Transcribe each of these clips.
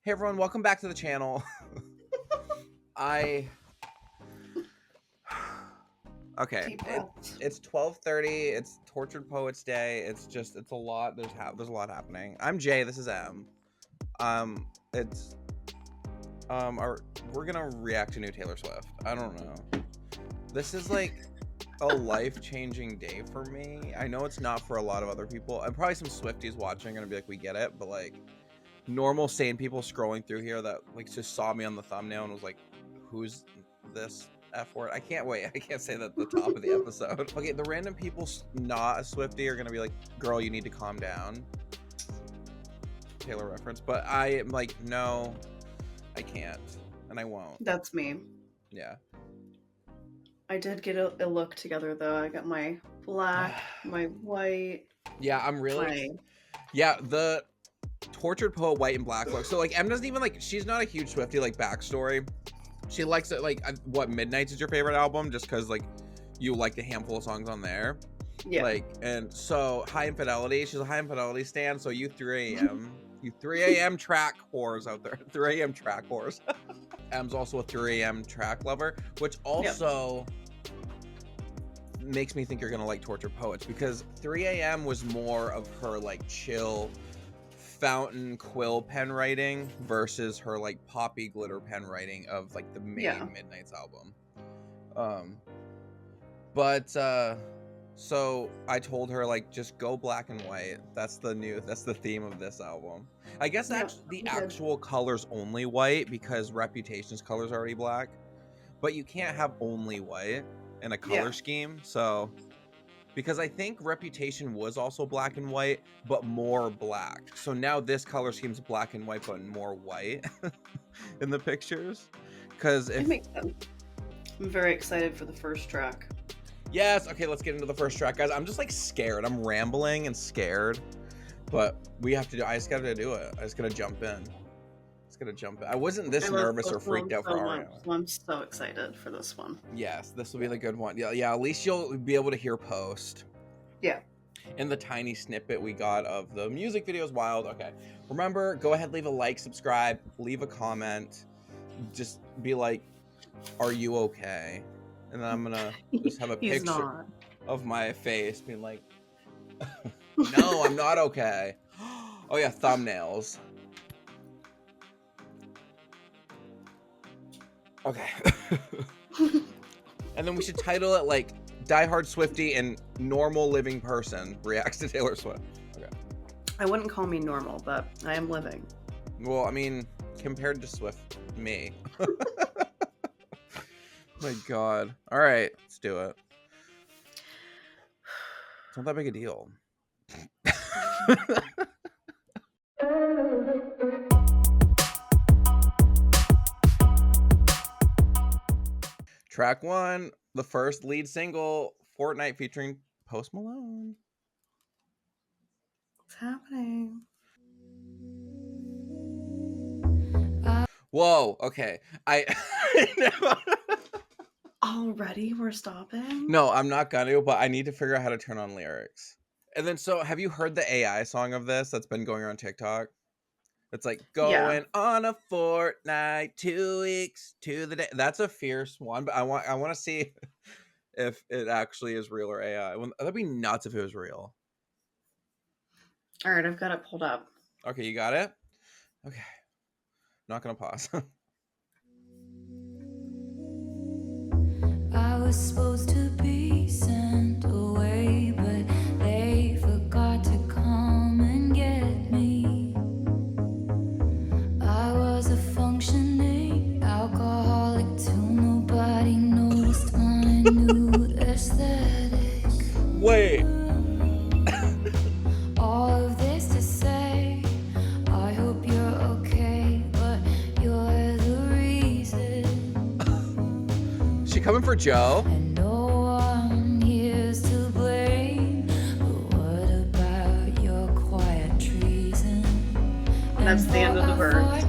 Hey everyone, welcome back to the channel. Okay, it's 12:30. It's Tortured Poets Day. It's a lot. There's a lot happening. I'm Jay. This is M. It's we're gonna react to new Taylor Swift. I don't know. This is like a life-changing day for me. I know it's not for a lot of other people. And probably some Swifties watching are gonna be like, we get it, but like normal sane people scrolling through here that like just saw me on the thumbnail and was like, who's this F word? I can't wait. I can't say that at the top of the episode. Okay, the random people not a Swiftie are gonna be like, girl, you need to calm down. Taylor reference. But I am like, no, I can't. And I won't. That's me. Yeah. I did get a look together though. I got my black, my white. Yeah, I'm really yeah, the Tortured Poet white and black look. So like M doesn't even like, she's not a huge Swiftie like backstory. She likes it like what Midnights is your favorite album just because like you like the handful of songs on there. Yeah. Like and so High Infidelity, she's a High Infidelity stan, so you 3 a.m. you 3 a.m. track whores out there. 3 a.m. track whores. M's also a 3 a.m. track lover, which also makes me think you're gonna like Tortured Poets because 3 a.m. was more of her like chill fountain quill pen writing versus her like poppy glitter pen writing of like the main Midnights album. So I told her like just go black and white. That's the theme of this album. I guess the actual color's only white because Reputation's color's already black, but you can't have only white in a color scheme. So because I think Reputation was also black and white, but more black. So now this color scheme's black and white, but more white in the pictures. Because it makes sense. I'm very excited for the first track. Yes. Okay, let's get into the first track, guys. I'm just like scared. I'm rambling and scared, but we have to do. I just gotta do it. I just gotta jump in. I wasn't this nervous or freaked out for Ario. I'm so excited for this one. Yes, this will be the good one. Yeah. At least you'll be able to hear post. Yeah. And the tiny snippet we got of the music video is wild. Okay. Remember, go ahead, leave a like, subscribe, leave a comment. Just be like, are you okay? And then I'm gonna just have a picture of my face being like, no, I'm not okay. Oh yeah, thumbnails. Okay. And then we should title it like Diehard Swiftie and Normal Living Person Reacts to Taylor Swift. Okay. I wouldn't call me normal, but I am living. Well, I mean, compared to Swift, me. My God. All right, let's do it. It's not that big a deal. Track 1, the first lead single, Fortnight featuring Post Malone. What's happening? Whoa, okay. Already we're stopping? No, I'm not gonna, but I need to figure out how to turn on lyrics. And then, so have you heard the AI song of this that's been going around TikTok? It's like going on a fortnight, 2 weeks to the day. That's a fierce one, but I want to see if it actually is real or AI. That'd be nuts if it was real. All right, I've got it pulled up. Okay, you got it? Okay. Not gonna pause. I was supposed to be sent away, but they forgot to come and get me. I was a functioning alcoholic till nobody noticed my new aesthetic. Wait. All of this to say, I hope you're okay, but you're the reason. She coming for Joe? And no one here's to blame, but what about your quiet treason? That's the end of the verse.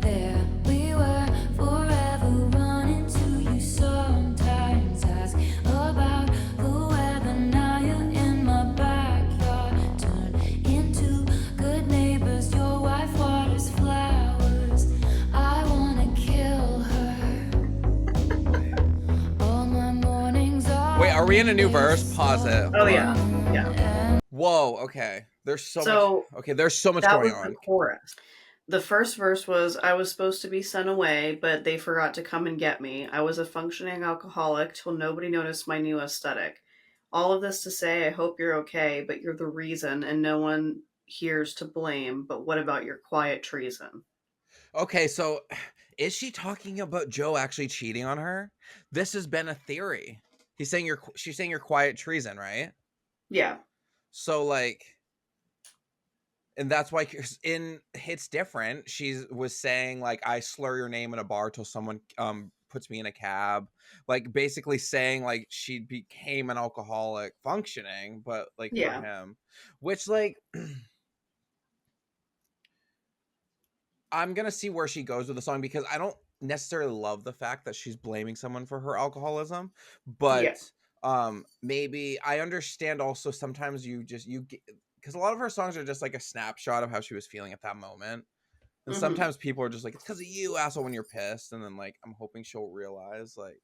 There we were, forever running to you. Sometimes ask about the weather. Now you're in my backyard. Turn into good neighbors. Your wife waters flowers. are we in a new verse? Pause it. Hold Oh on. yeah. Whoa, okay. There's so much. Okay, there's so much that going was on. the chorus. The first verse was, I was supposed to be sent away, but they forgot to come and get me. I was a functioning alcoholic till nobody noticed my new aesthetic. All of this to say, I hope you're okay, but you're the reason, and no one here's to blame. But what about your quiet treason? Okay, so is she talking about Joe actually cheating on her? This has been a theory. She's saying you're quiet treason, right? Yeah. So like, and that's why in It's Different, she was saying like, I slur your name in a bar till someone puts me in a cab, like basically saying like she became an alcoholic functioning, but like for him, which like I'm gonna see where she goes with the song, because I don't necessarily love the fact that she's blaming someone for her alcoholism, but maybe I understand also sometimes you get, because a lot of her songs are just like a snapshot of how she was feeling at that moment, and sometimes people are just like, it's because of you, asshole, when you're pissed, and then like I'm hoping she'll realize like,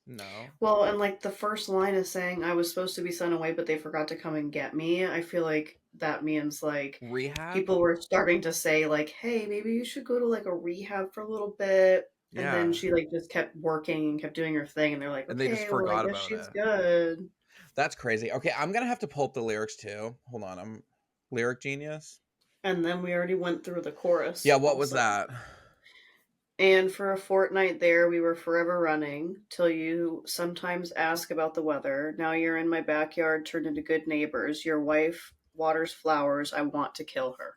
no. Well, and like the first line is saying, I was supposed to be sent away, but they forgot to come and get me. I feel like that means like rehab. People were starting to say like, hey, maybe you should go to like a rehab for a little bit. Yeah. And then she like just kept working and kept doing her thing, and they're like, okay, and they just forgot about she's good. That's crazy. Okay, I'm gonna have to pull up the lyrics too. Hold on, I'm lyric genius. And then we already went through the chorus. Yeah, what was that? And for a fortnight there, we were forever running, till you sometimes ask about the weather. Now you're in my backyard, turned into good neighbors. Your wife waters flowers. I want to kill her.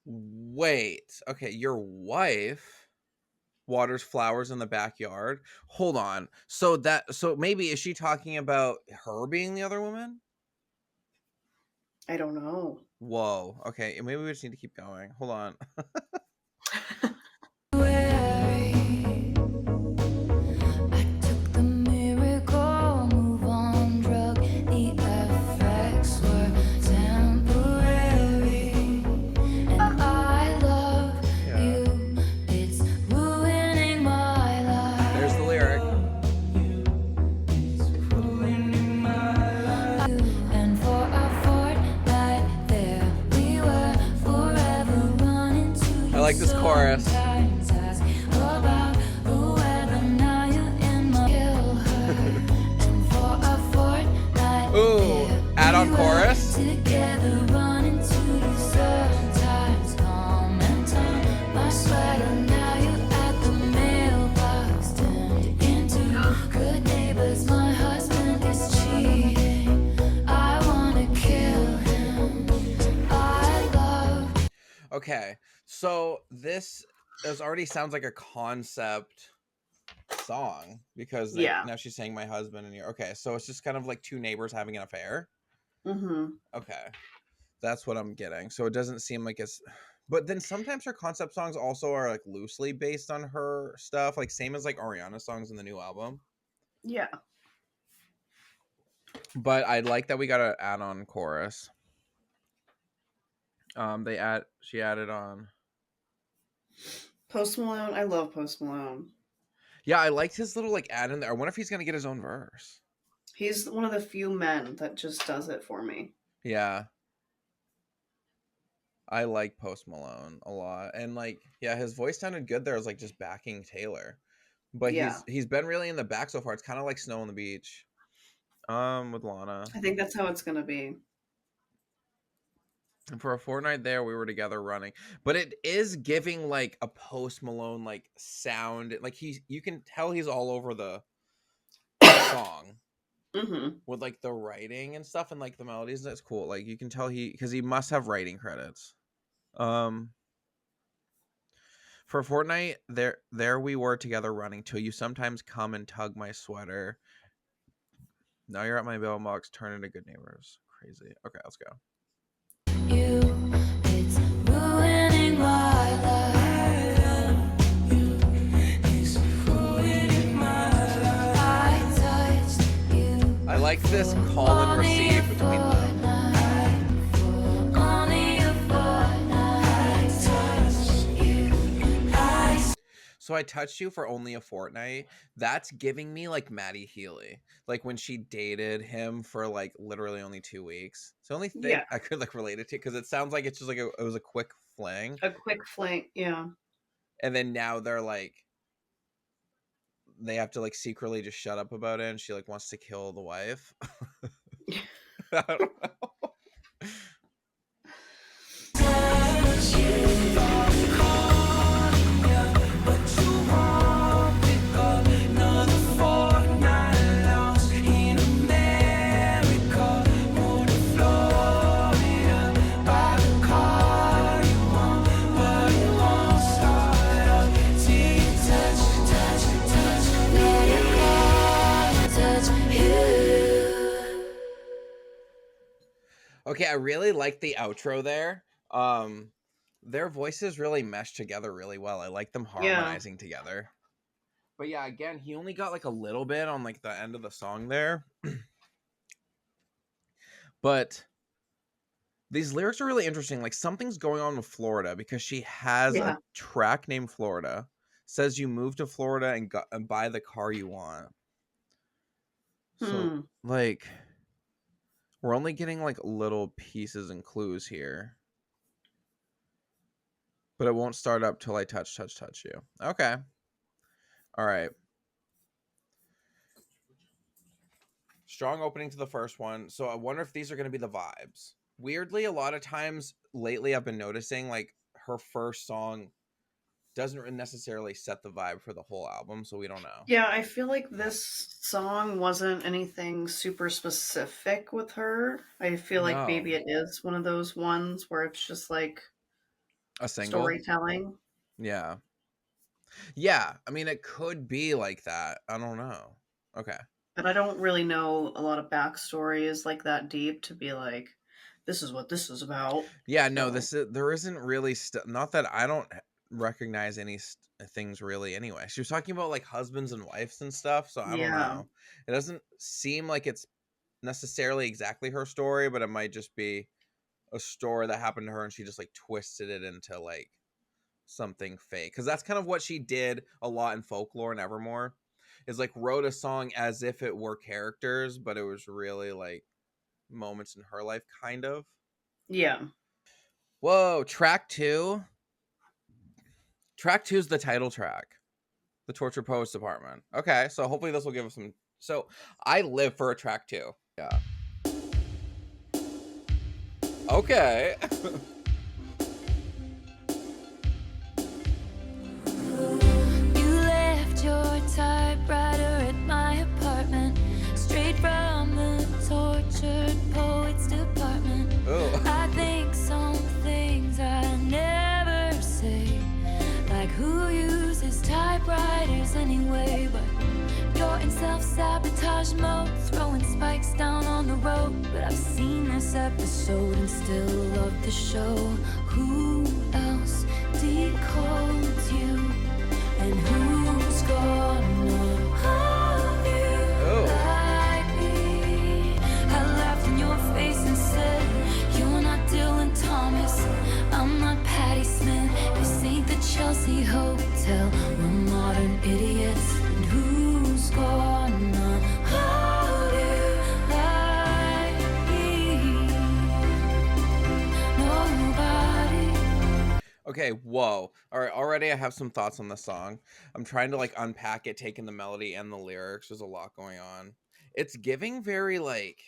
Wait, okay, your wife waters flowers in the backyard. Hold on. So maybe is she talking about her being the other woman? I don't know. Whoa. Okay, maybe we just need to keep going. Hold on. I like this chorus. Ooh, add-on chorus. Okay, so this already sounds like a concept song, because now she's saying my husband and you're okay, so it's just kind of like two neighbors having an affair. Okay, that's what I'm getting. So it doesn't seem like it's, but then sometimes her concept songs also are like loosely based on her stuff, like same as like Ariana's songs in the new album. Yeah, but I like that we got an add-on chorus. She added on Post Malone. I love Post Malone. Yeah, I liked his little like add in there. I wonder if he's gonna get his own verse. He's one of the few men that just does it for me. Yeah, I like Post Malone a lot, and like, yeah, his voice sounded good there. As like just backing Taylor, but he's been really in the back so far. It's kind of like Snow on the Beach, with Lana. I think that's how it's gonna be. And for a fortnight there, we were together running, but it is giving like a Post Malone like sound. Like you can tell he's all over the song with like the writing and stuff and like the melodies. That's cool. Like you can tell because he must have writing credits. For a fortnight there we were together running till you sometimes come and tug my sweater. Now you're at my mailbox, turn into good neighbors. Crazy. Okay, let's go. It's ruining my life. It's ruining my life. I like this call and receive between them. So I touched you for only a fortnight. That's giving me like Maddie Healy, like when she dated him for like literally only 2 weeks. It's the only thing Yeah, I could like relate it to because it sounds like it's just like it was a quick fling, a quick fling. Yeah. and then now they're like they have to like secretly just shut up about it, and she like wants to kill the wife. I don't know. Okay, I really like the outro there. Their voices really mesh together really well. I like them Yeah. harmonizing together. But yeah, again, he only got like a little bit on like the end of the song there. But these lyrics are really interesting. Like something's going on with Florida because she has Yeah. a track named Florida. Says you move to Florida and buy the car you want. So like we're only getting like little pieces and clues here. But it won't start up till I touch you. Okay. All right. Strong opening to the first one. So I wonder if these are going to be the vibes. Weirdly, a lot of times lately I've been noticing like her first song doesn't necessarily set the vibe for the whole album, so we don't know. Yeah, I feel like this song wasn't anything super specific with her. I feel like maybe No. it is one of those ones where it's just like A single? storytelling. Yeah. Yeah, I mean it could be like that. I don't know. Okay. But I don't really know a lot of backstories like that deep to be like, this is what this is about. Yeah, no, So, there isn't really not that I don't recognize any things really anyway. She was talking about like husbands and wives and stuff, so I don't yeah. know. It doesn't seem like it's necessarily exactly her story, but it might just be a story that happened to her and she just like twisted it into like something fake, because that's kind of what she did a lot in Folklore and Evermore, is like wrote a song as if it were characters, but it was really like moments in her life, kind of. Yeah. Whoa, track 2 is the title track, the Tortured Poets Department. Okay, so hopefully this will give us some. So I live for a track 2. Yeah. Okay. You left your typewriter at my apartment, straight from the Tortured Poets Department. Ooh. I think some things I never say, like who uses typewriters anyway, but you're in self-sabotage mode, throwing spikes down on the road. But I've seen this episode and still love the show. Who else decodes you? And who's gonna hold you like me? I laughed in your face and said, you're not Dylan Thomas, I'm not Patti Smith. This ain't the Chelsea Hotel, we're modern idiots. And who's gonna hold you like me? Nobody. Okay, whoa. All right, already I have some thoughts on the song. I'm trying to like unpack it, taking the melody and the lyrics. There's a lot going on. It's giving very like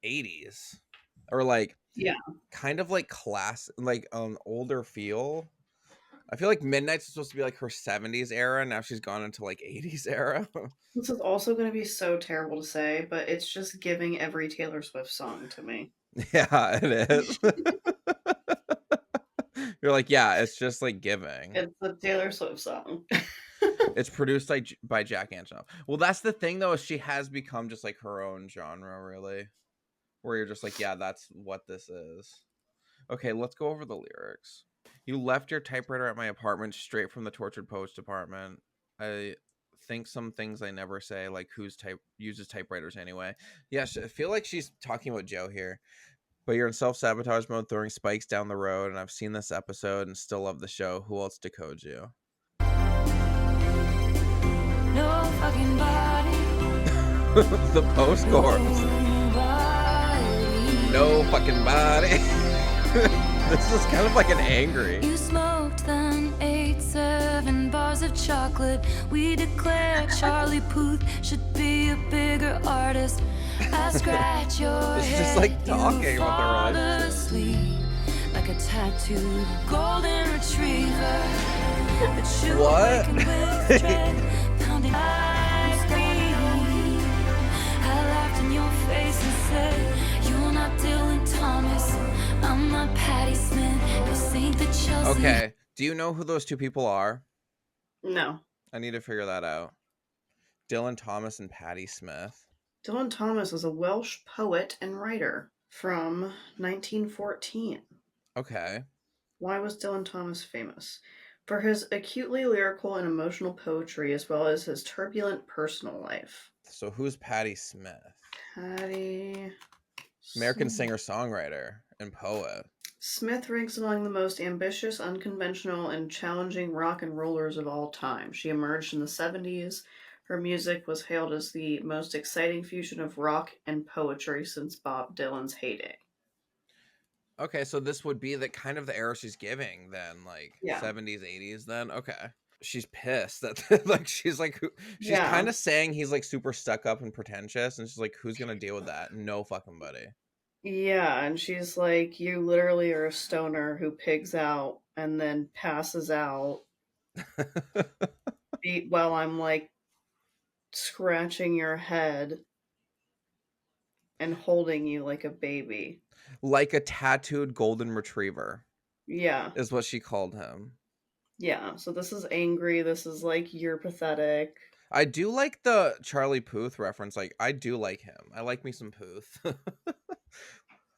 80s, or like Yeah. kind of like class, like an older feel. I feel like Midnight's supposed to be like her 70s era. Now she's gone into like 80s era. This is also going to be so terrible to say, but it's just giving every Taylor Swift song to me. Yeah, it is. You're like, yeah, it's just like giving. It's the Taylor Swift song. It's produced by Jack Antonoff. Well, that's the thing though, is she has become just like her own genre, really. Where you're just like, yeah, that's what this is. Okay, let's go over the lyrics. You left your typewriter at my apartment, straight from the Tortured Poets Department. I think some things I never say, like uses typewriters anyway. Yes, I feel like she's talking about Joe here. But you're in self-sabotage mode, throwing spikes down the road, and I've seen this episode and still love the show. Who else decodes you? no fucking body. The post chorus. No fucking body. This is kind of like an angry. You smoked then 8, 7 bars of chocolate. We declare Charlie Puth should be a bigger artist. I scratch your It's head. just like talking you about their fall relationship. asleep like a tattooed golden retriever. But you What? awaken with dread, pounding ice cream. I laughed in your face and said, "You're not Dylan Thomas. I'm not Patti Smith. This ain't the Chelsea." Okay. Do you know who those two people are? No. I need to figure that out. Dylan Thomas and Patti Smith. Dylan Thomas is a Welsh poet and writer from 1914. Okay. Why was Dylan Thomas famous? For his acutely lyrical and emotional poetry, as well as his turbulent personal life. So who's Patti Smith? Patti American Smith. singer-songwriter and poet. Smith ranks among the most ambitious, unconventional, and challenging rock and rollers of all time. She emerged in the 70s. Her music was hailed as the most exciting fusion of rock and poetry since Bob Dylan's heyday. Okay, so this would be the kind of the era she's giving then, like Yeah. 70s, 80s then. Okay. She's pissed that like she's Yeah. kind of saying he's like super stuck up and pretentious, and she's like, who's gonna deal with that? No fucking buddy. Yeah, and she's like, you literally are a stoner who pigs out and then passes out while I'm like scratching your head and holding you like a baby. Like a tattooed golden retriever Yeah. is what she called him. Yeah. So this is angry. This is like, you're pathetic. I do like the Charlie Puth reference. Like, I do like him. I like me some Puth.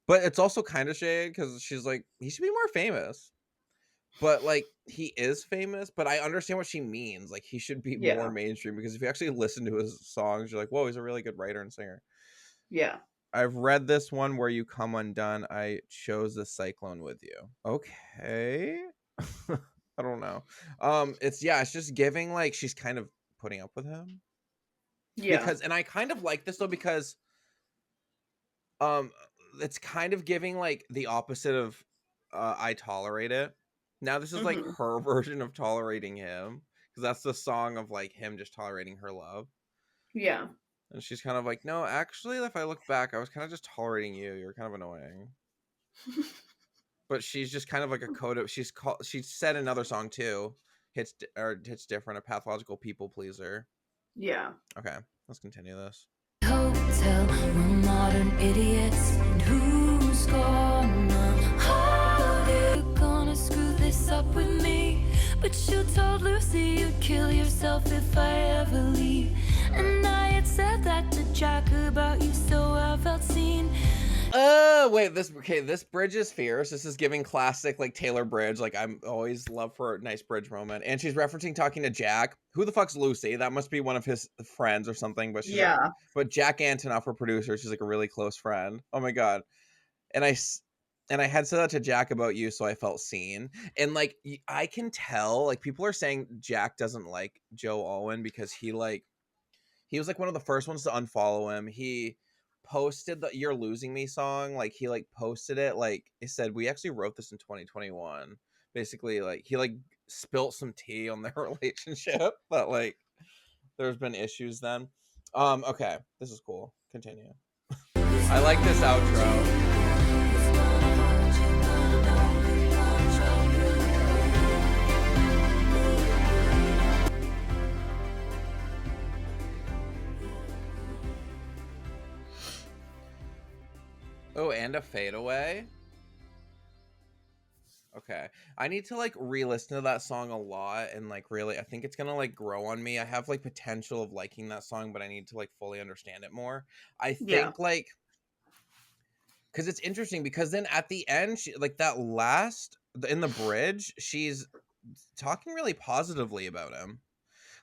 But it's also kind of shade because she's like, he should be more famous. But like, he is famous, but I understand what she means. Like, he should be Yeah. more mainstream, because if you actually listen to his songs, you're like, whoa, he's a really good writer and singer. Yeah. I've read this one, Where You Come Undone. I chose the Cyclone with you. Okay. I don't know. It's just giving like she's kind of putting up with him. Yeah. Because, and I kind of like this though, because it's kind of giving like the opposite of I Tolerate It. Now this is like Mhm. her version of tolerating him, because that's the song of like him just tolerating her love. Yeah. And she's kind of like, no, actually, if I look back, I was kind of just tolerating you. You're kind of annoying. But she's just kind of like a code of, she said another song too, hits different, a pathological people pleaser. Yeah. Okay, let's continue this. Hotel, we're modern idiots, and who's gonna hold you? Gonna screw this up with me? But you told Lucy you'd kill yourself if I ever leave, and I had said that to Jack about you, so I felt seen. Wait, this bridge is fierce. This is giving classic like Taylor Bridge. Like, I'm always love for a nice bridge moment. And she's referencing talking to Jack. Who the fuck's Lucy? That must be one of his friends or something. But she's Yeah. but Jack Antonoff, her producer, she's like a really close friend. Oh my god. And I had said that to Jack about you, so I felt seen. And like, I can tell, like, people are saying Jack doesn't like Joe Owen because he was like one of the first ones to unfollow him. He posted the You're Losing Me song. Like, he like posted it, like it said, we actually wrote this in 2021. Basically, like, he like spilt some tea on their relationship, but like there's been issues then. Okay, this is cool. Continue. I like this outro. Oh, and a fadeaway. Okay, I need to like re-listen to that song a lot, and like really, I think it's gonna like grow on me. I have like potential of liking that song, but I need to like fully understand it more. I think like, because it's interesting, because then at the end, she like that last in the bridge, she's talking really positively about him,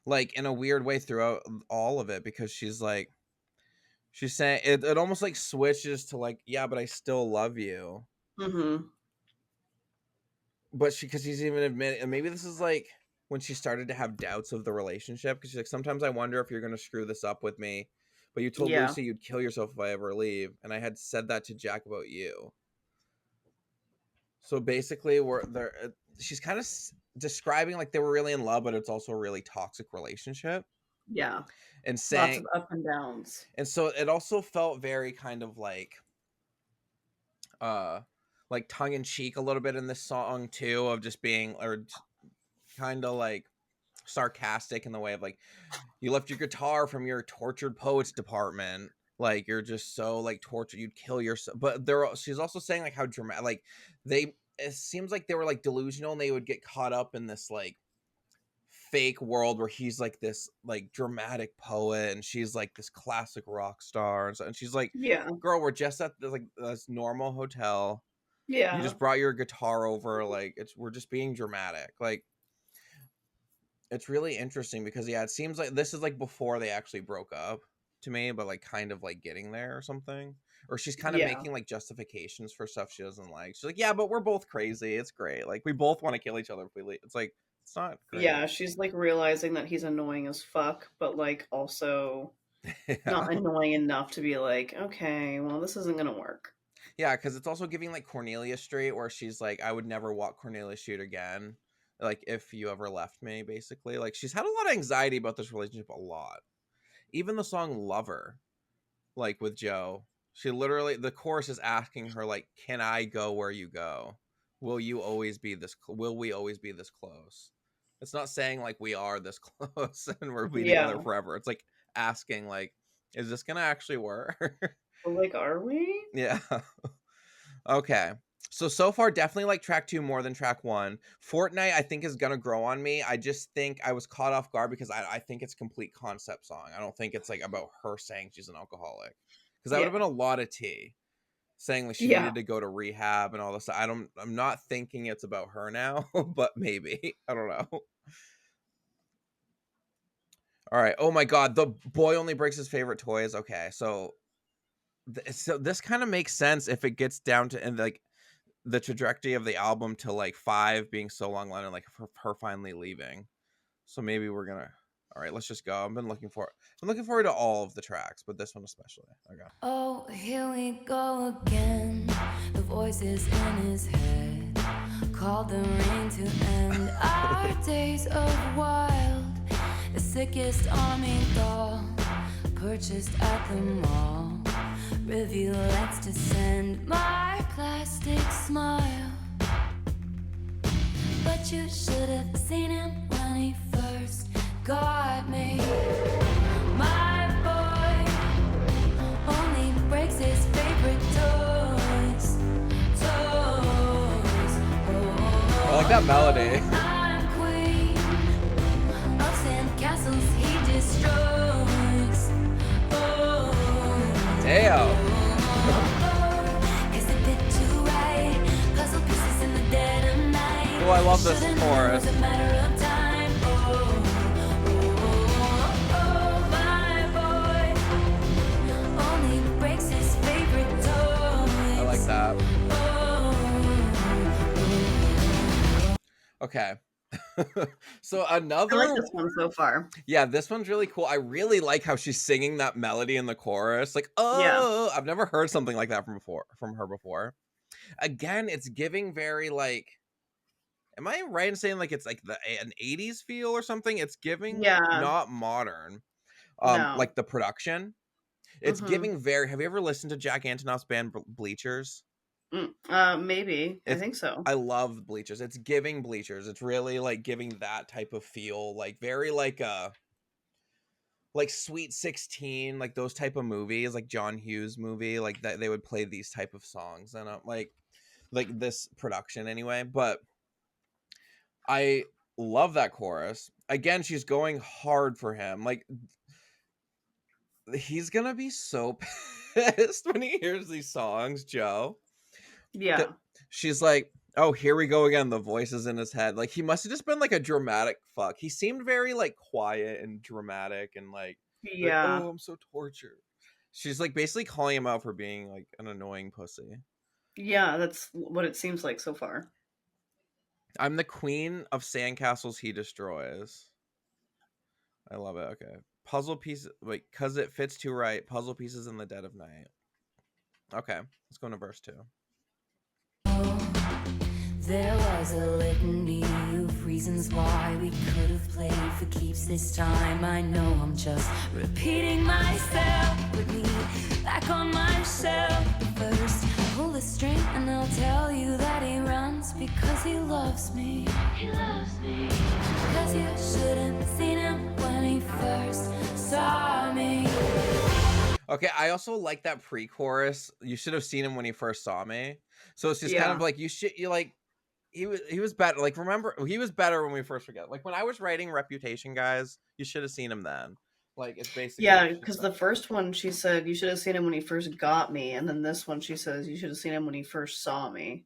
like in a weird way throughout all of it, because she's saying it almost like switches to like, yeah, but I still love you. Mm-hmm. But because she's even admitting, and maybe this is like, when she started to have doubts of the relationship, because she's like, sometimes I wonder if you're going to screw this up with me, but you told Yeah. Lucy you'd kill yourself if I ever leave, and I had said that to Jack about you. So basically, she's kind of describing like they were really in love, but it's also a really toxic relationship, Yeah. and Lots saying, of up and downs. and so it also felt very kind of like tongue in cheek a little bit in this song too, of just being, or kind of like sarcastic in the way of like, you left your guitar from your tortured poets department, like you're just so like tortured you'd kill yourself. But she's also saying like how dramatic, like it seems like they were like delusional, and they would get caught up in this like fake world where he's like this like dramatic poet and she's like this classic rock star, and she's like, Yeah. girl, we're just at this normal hotel, you Yeah. just brought your guitar over, like we're just being dramatic. Like, it's really interesting because it seems like this is like before they actually broke up to me, but like kind of like getting there or something. Or she's kind of Yeah. making like justifications for stuff she doesn't like. She's like, yeah, but we're both crazy. It's great. Like, we both want to kill each other if we leave. It's like, it's not great. Yeah, she's like realizing that he's annoying as fuck, but like also Yeah. not annoying enough to be like, okay, well, this isn't gonna work. Yeah, because it's also giving like Cornelia Street, where she's like, I would never walk Cornelia Street again. Like, if you ever left me, basically. Like, she's had a lot of anxiety about this relationship, a lot. Even the song Lover, like with Joe, she literally, the chorus is asking her like, can I go where you go? Will you always be this will we always be this close? It's not saying like we are this close and we'll be together Yeah. forever. It's like asking like, is this gonna actually work? But like, are we? Yeah. Okay. So far, definitely like track 2 more than track 1. Fortnight, I think, is gonna grow on me. I just think I was caught off guard because I think it's a complete concept song. I don't think it's like about her saying she's an alcoholic, because that would have Yeah. been a lot of tea, saying like she Yeah. needed to go to rehab and all this. I'm not thinking it's about her now, but maybe. I don't know. All right. Oh my God, the boy only breaks his favorite toys. Okay, so this kind of makes sense if it gets down to, and like the trajectory of the album to like 5 being so long line, and like her finally leaving. So maybe we're gonna, all right, let's just go. I'm looking forward to all of the tracks, but this one especially. Okay. Oh, here we go again. The voices in his head called the rain to end our days of wild. The sickest army doll purchased at the mall. Rivulets to send my plastic smile. But you should have seen him when he first got me. My boy only breaks his favorite toys. I like that melody. I'm queen of sand castles he destroys. Damn. Is a bit too right? Puzzle pieces in the dead of night. Oh, I love this chorus. It's a matter of time. My boy only breaks his favorite toys. I like that. Okay. So I another, like this one so far. yeah, this one's really cool. I really like how she's singing that melody in the chorus. Like, Yeah. oh, I've never heard something like that from her before. Again, it's giving very like, am I right in saying like it's like an 80s feel or something? It's giving Yeah. not modern. No. Like the production. It's Mhm. giving very, have you ever listened to Jack Antonoff's band Bleachers? Maybe. I think so. I love Bleachers. It's giving Bleachers. It's really like giving that type of feel, like very like Sweet 16, like those type of movies, like John Hughes movie, like that they would play these type of songs, and like this production anyway. But I love that chorus. Again, she's going hard for him. Like, he's gonna be so pissed when he hears these songs, Joe. Yeah. She's like, oh, here we go again. The voices in his head. Like, he must have just been like a dramatic fuck. He seemed very like quiet and dramatic and like, Yeah. oh, I'm so tortured. She's like basically calling him out for being like an annoying pussy. Yeah, that's what it seems like so far. I'm the queen of sandcastles he destroys. I love it. Okay. Puzzle piece. Wait, because it fits too right. Puzzle pieces in the dead of night. Okay. Let's go into verse 2. There was a litany of reasons why we could have played for keeps this time. I know I'm just repeating myself. Put me back on my shelf. First, pull the string and I'll tell you that he runs because he loves me. He loves me. Because you shouldn't have seen him when he first saw me. Okay, I also like that pre-chorus. You should have seen him when he first saw me. So it's just kind of like he was better. Like, remember, he was better when we first forget. Like, when I was writing Reputation, guys, you should have seen him then. Like, it's basically... Yeah, because the first one, she said, you should have seen him when he first got me. And then this one, she says, you should have seen him when he first saw me.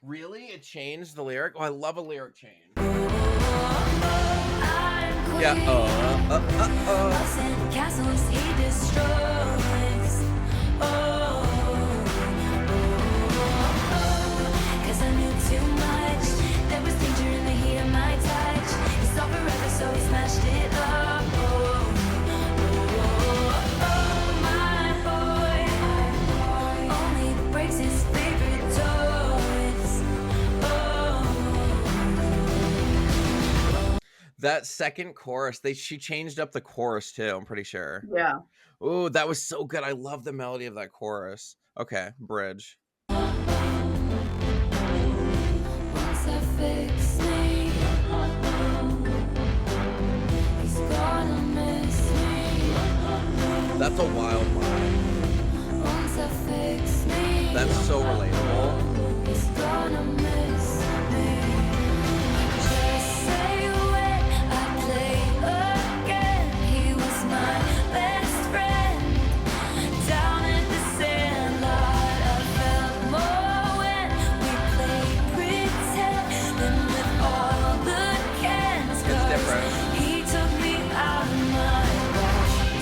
Really? It changed the lyric? Oh, I love a lyric change. Yeah, castles he destroys. Cause I knew too much. There was danger in the heat of my touch. He saw forever, so he smashed it up. My boy only breaks his favorite toys. That second chorus, she changed up the chorus too, I'm pretty sure. Yeah. Oh, that was so good. I love the melody of that chorus. Okay, bridge. Once I fix me, he's gonna miss me. That's a wild line. Once I fix me, That's so relatable. he's gonna miss me. Just say when I play again, he was my best friend. Down at the Sandlot, I felt more when we played pretend than with all the cans. It's different. He took me out of my box,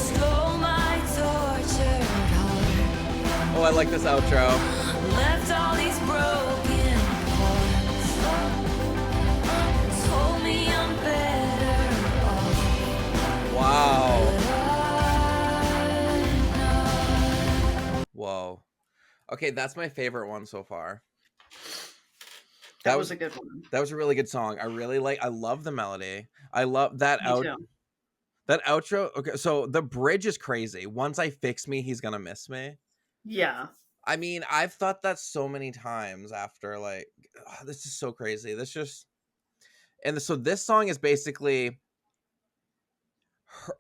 stole my tortured heart. Oh, I like this outro. Left all these broken parts. Told me I'm better off. Wow. But Whoa. Okay, that's my favorite one so far. That was a good one. That was a really good song. I love the melody. I love that Me too. that outro. Okay, so the bridge is crazy. Once I fix me, he's gonna miss me. Yeah. I mean, I've thought that so many times after, like, this is so crazy. So this song is basically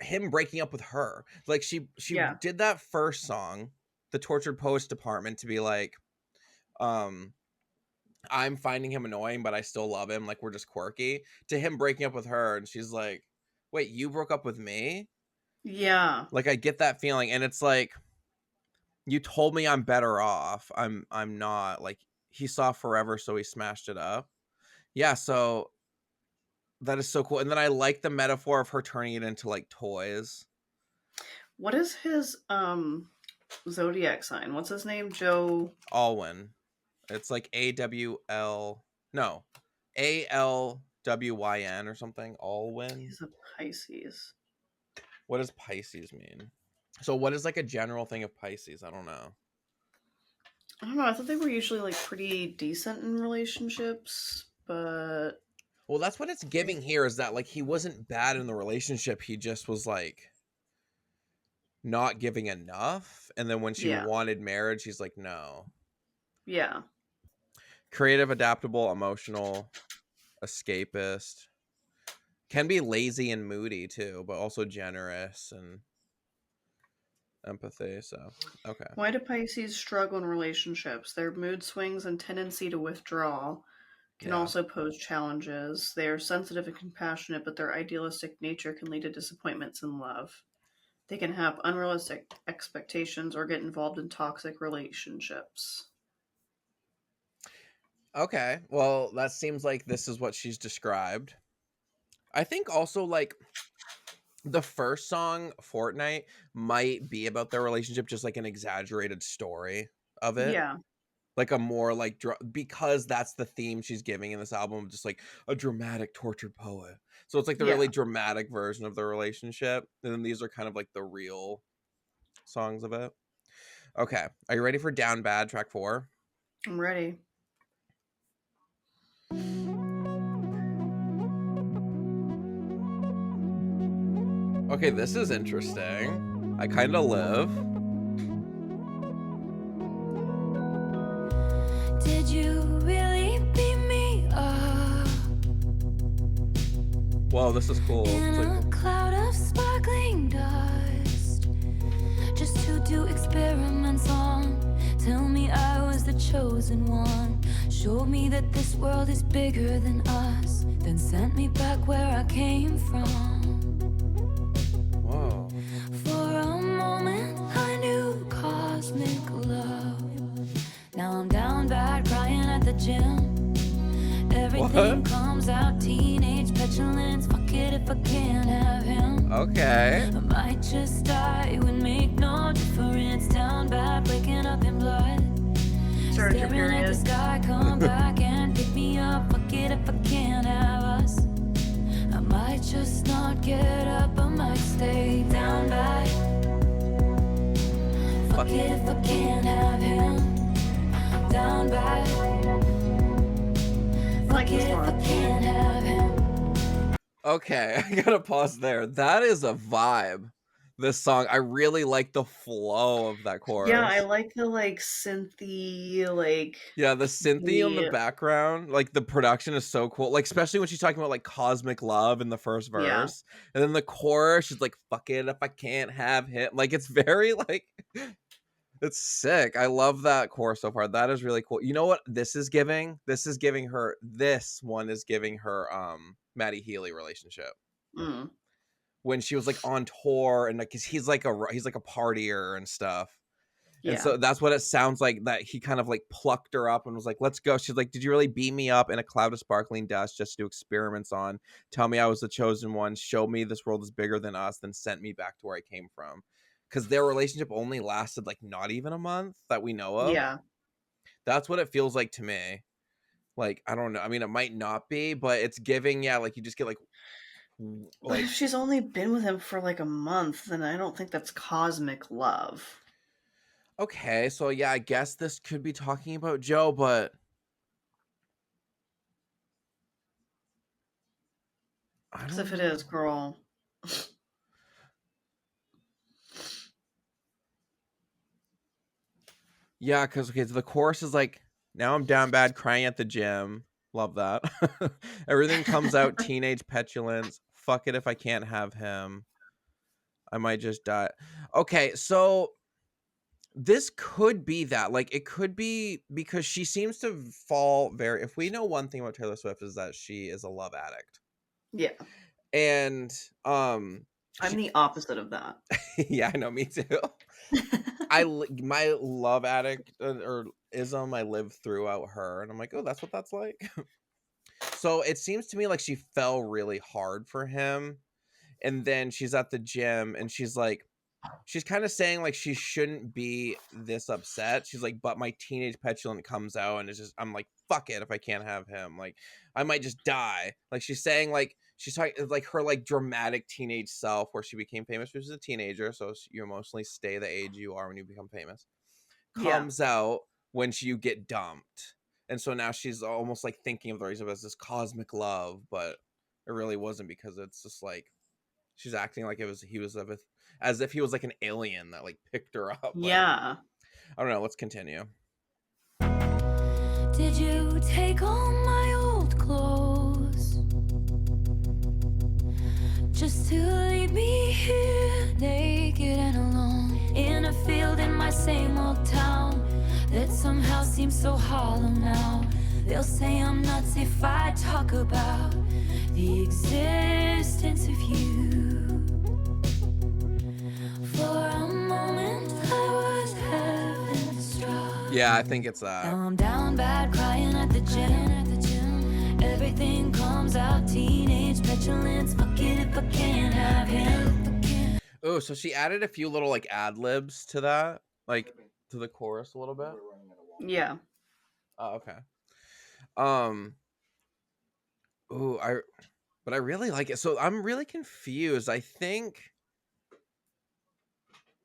him breaking up with her. Like, she Yeah. did that first song, the Tortured Poets Department, to be like, I'm finding him annoying, but I still love him. Like, we're just quirky. To him breaking up with her, and she's like, wait, you broke up with me? Yeah. Like, I get that feeling, and it's like, you told me I'm better off. I'm not. Like, he saw forever, so he smashed it up. Yeah, so that is so cool. And then I like the metaphor of her turning it into, like, toys. What is his zodiac sign? What's his name? Joe Alwyn. It's like AWL. No. ALWYN or something. Alwyn. He's a Pisces. What does Pisces mean? So what is like a general thing of Pisces? I don't know. I don't know. I thought they were usually like pretty decent in relationships, but Well, that's what it's giving here, is that like he wasn't bad in the relationship. He just was like not giving enough. And then when she wanted marriage, he's like, no. Yeah. Creative, adaptable, emotional, escapist. Can be lazy and moody too, but also generous and empathy. So, okay. Why do Pisces struggle in relationships? Their mood swings and tendency to withdraw can also pose challenges. They are sensitive and compassionate, but their idealistic nature can lead to disappointments in love. They can have unrealistic expectations or get involved in toxic relationships. Okay. Well, that seems like this is what she's described. I think also, like, the first song, Fortnight, might be about their relationship, just like an exaggerated story of it. Yeah. like a more like because that's the theme she's giving in this album, just like a dramatic tortured poet. So it's like the really dramatic version of the relationship, and then these are kind of like the real songs of it. Okay, are you ready for Down Bad, track 4? I'm ready. Okay, this is interesting. I kind of live. Did you really beat me up? Whoa, this is cool. In It's like, a cloud of sparkling dust, just to do experiments on. Tell me I was the chosen one. Showed me that this world is bigger than us. Then sent me back where I came from. whoa. For a moment I knew cosmic love. Now I'm down bad, crying at the gym. Everything comes out, teenage petulance. Fuck it if I can't have him. Okay. I might just die, it would make no difference. Down bad, waking up in blood. Started your Staring at the period. sky, come back and pick me up. Fuck it if I can't have us. I might just not get up, I might stay down bad. Fuck it if I can't have him. Down bad. Fuck it if I can't have him. Okay, I gotta pause there. That is a vibe. This song, I really like the flow of that chorus. Yeah, I like the like synthy, like Yeah, the synthy on the the- background, like the production is so cool. Like especially when she's talking about like cosmic love in the first verse, Yeah. and then the chorus, she's like, "Fuck it if I can't have him." Like it's very like, it's sick. I love that chorus so far. That is really cool. You know what this is giving? This is giving her. This one is giving her Maddie Healy relationship. Mm. When she was like on tour and like, cause he's like a partier and stuff. Yeah. And so that's what it sounds like, that he kind of like plucked her up and was like, let's go. She's like, did you really beat me up in a cloud of sparkling dust just to do experiments on? Tell me I was the chosen one. Show me this world is bigger than us. Then sent me back to where I came from. Because their relationship only lasted like not even a month that we know of. Yeah. That's what it feels like to me. Like, I don't know. I mean, it might not be, but it's giving, yeah, like you just get like But if she's only been with him for like a month, then I don't think that's cosmic love. okay, so yeah, I guess this could be talking about Joe, but Because if it is, girl. Yeah, because okay, so the chorus is like, now I'm down bad, crying at the gym. Love that. Everything comes out, teenage petulance. Fuck it if I can't have him. I might just die. Okay, so this could be that. Like, it could be because she seems to fall very. If we know one thing about Taylor Swift is that she is a love addict. Yeah. And I'm the opposite of that. yeah, I know, me too. My love addict or ism, I lived throughout her, and I'm like, oh, that's what that's like. So it seems to me like she fell really hard for him, and then she's at the gym, and she's like, she's kind of saying like she shouldn't be this upset. She's like, but my teenage petulant comes out, and it's just, I'm like, fuck it if I can't have him. Like, I might just die. Like she's saying like. She's talking like her like dramatic teenage self where she became famous when she was a teenager. So you emotionally stay the age you are when you become famous. Comes out when you get dumped. And so now she's almost like thinking of the reason as this cosmic love, but it really wasn't, because it's just like she's acting like as if he was like an alien that like picked her up. Yeah. I don't know. Let's continue. Did you take all my old clothes just to leave me here naked and alone in a field in my same old town that somehow seems so hollow now? They'll say I'm nuts if I talk about the existence of you. For a moment I was heaven struck. Yeah, I think it's that. Now I'm down bad, crying at the gym. Everything comes out, teenage petulance. Fuck it if I can't have him. Oh, so she added a few little like ad libs to that, like to the chorus a little bit. Yeah. Oh, okay. Um. Ooh, but I really like it. So I'm really confused. I think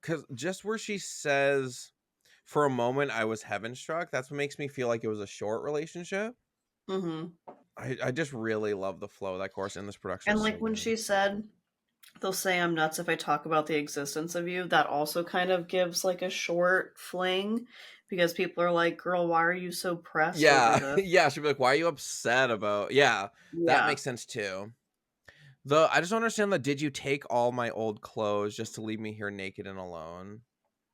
because just where she says, "For a moment, I was heaven struck." That's what makes me feel like it was a short relationship. Mm-hmm. I just really love the flow of that chorus, and this production And is so like when good. she said, "They'll say I'm nuts if I talk about the existence of you," that also kind of gives like a short fling because people are like, "Girl, why are you so pressed over Yeah, this?" yeah. She'd be like, "Why are you upset about?" Yeah, that Yeah. makes sense too. Though I just don't understand the "Did you take all my old clothes just to leave me here naked and alone?"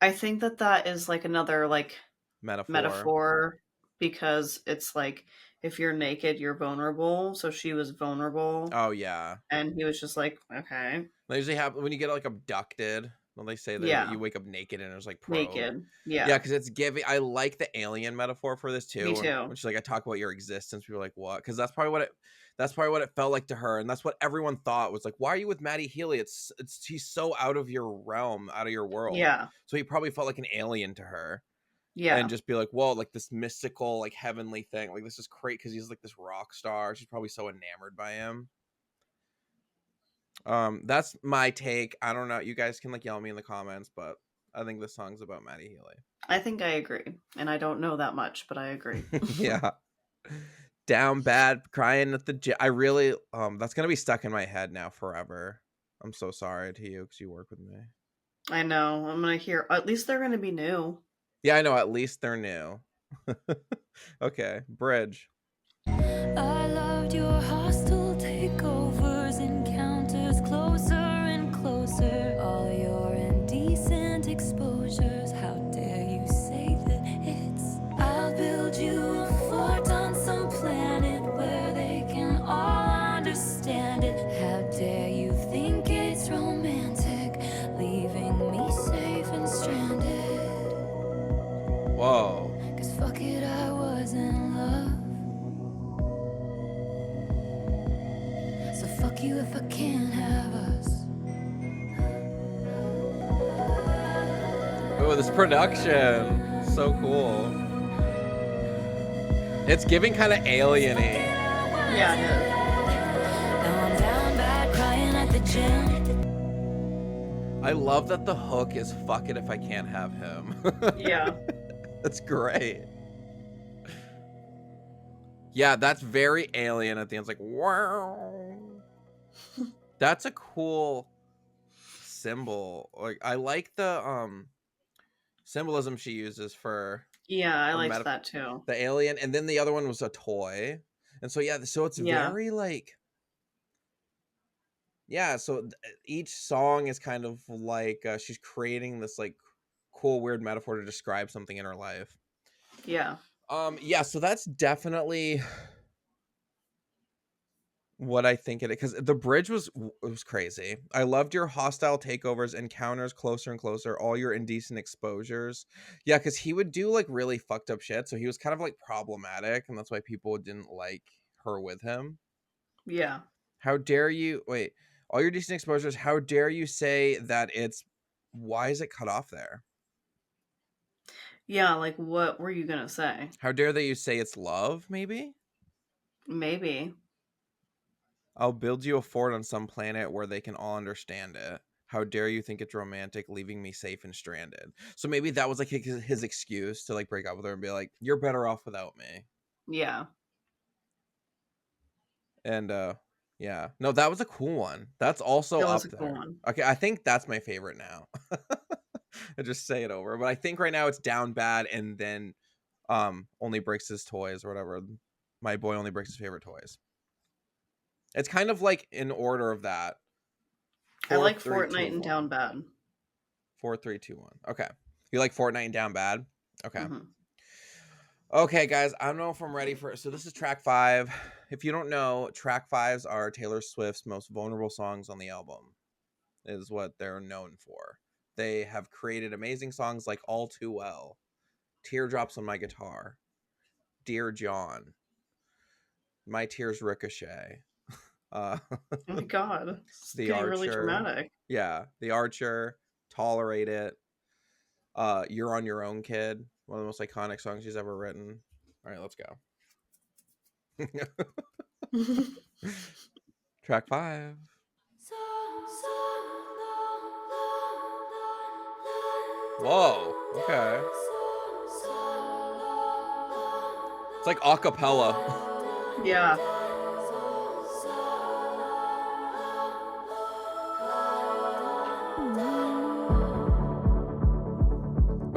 I think that that is like another like Metaphor. metaphor because it's like if you're naked, you're vulnerable. So she was vulnerable, Oh yeah. and he was just like, okay, They usually happen when you get like abducted. When they say that yeah, you wake up naked and there's like probe. naked, Yeah, yeah, because it's giving. I like the alien metaphor for this me too. too, When she's like, "I talk about your existence," people are like, "What?" Because that's probably what it. That's probably what it felt like to her, and that's what everyone thought was like. Why are you with Maddie Healy? It's he's so out of your realm, out of your world. yeah, So he probably felt like an alien to her, and yeah. just be like, "Whoa, like this mystical, like heavenly thing. Like this is great because he's like this rock star. She's probably so enamored by him." That's my take. I don't know. You guys can like yell at me in the comments, but I think this song's about Maddie Healy. I think I agree, and I don't know that much, but I agree. Yeah. Down bad, crying at the gym. I really that's gonna be stuck in my head now forever. I'm so sorry to you because you work with me. I know. I'm gonna hear. At least they're gonna be new. Yeah, I know, at least they're new. Okay, bridge. I loved your hostile takeovers, encounters closer and closer. All your indecent exposures. How dare you say that it's? I'll build you a fort on some planet where they can all understand it. How dare you think it's romantic, leaving me safe and stranded? Whoa. 'Cause fuck it, I was in love. So fuck you if I can't have us. Oh, this production. So cool. It's giving kind of alien-y. Yeah, it is. Now I'm down bad crying at the gym. I love that the hook is "fuck it if I can't have him." Yeah, That's great. Yeah, that's very alien at the end. It's like, wow. That's a cool symbol. Like I like the symbolism she uses for yeah. I her liked that too. the alien, and then the other one was a toy. And so yeah, so it's Yeah, very like yeah, so each song is kind of like she's creating this like cool weird metaphor to describe something in her life. yeah. Yeah, so that's definitely what I think it is, because the bridge was it was crazy. I loved your hostile takeovers, encounters closer and closer, all your indecent exposures. Yeah, because he would do like really fucked up shit, so he was kind of like problematic, and that's why people didn't like her with him. Yeah. How dare you wait? All your decent exposures. How dare you say that it's? Why is it cut off there? Yeah, like what were you gonna say? How dare they you say it's love? Maybe. Maybe. I'll build you a fort on some planet where they can all understand it. How dare you think it's romantic, leaving me safe and stranded? So maybe that was like his excuse to like break up with her and be like, "You're better off without me." Yeah. And yeah, no, that was a cool one. That's also It was up a cool there. one. Okay, I think that's my favorite now. I just say it over, but I think right now it's down bad, and then only breaks his toys or whatever. My boy only breaks his favorite toys. It's kind of like in order of that. I Four, like three, two, Fortnite and Down one. Bad. 4, 3, 2, 1. Okay. You like Fortnite and Down Bad? Okay. Hmm. Okay, guys. I don't know if I'm ready for. So this is track 5. If you don't know, track 5s are Taylor Swift's most vulnerable songs on the album. Is what they're known for. They have created amazing songs like "All Too Well," "Teardrops on My Guitar," "Dear John," "My Tears Ricochet," uh, Oh my god. It's "The getting really Archer." dramatic. Yeah, "The Archer," "Tolerate It," "You're on Your Own, Kid," one of the most iconic songs she's ever written. All right, let's go. Track 5. Whoa. Okay. It's like a cappella. Yeah.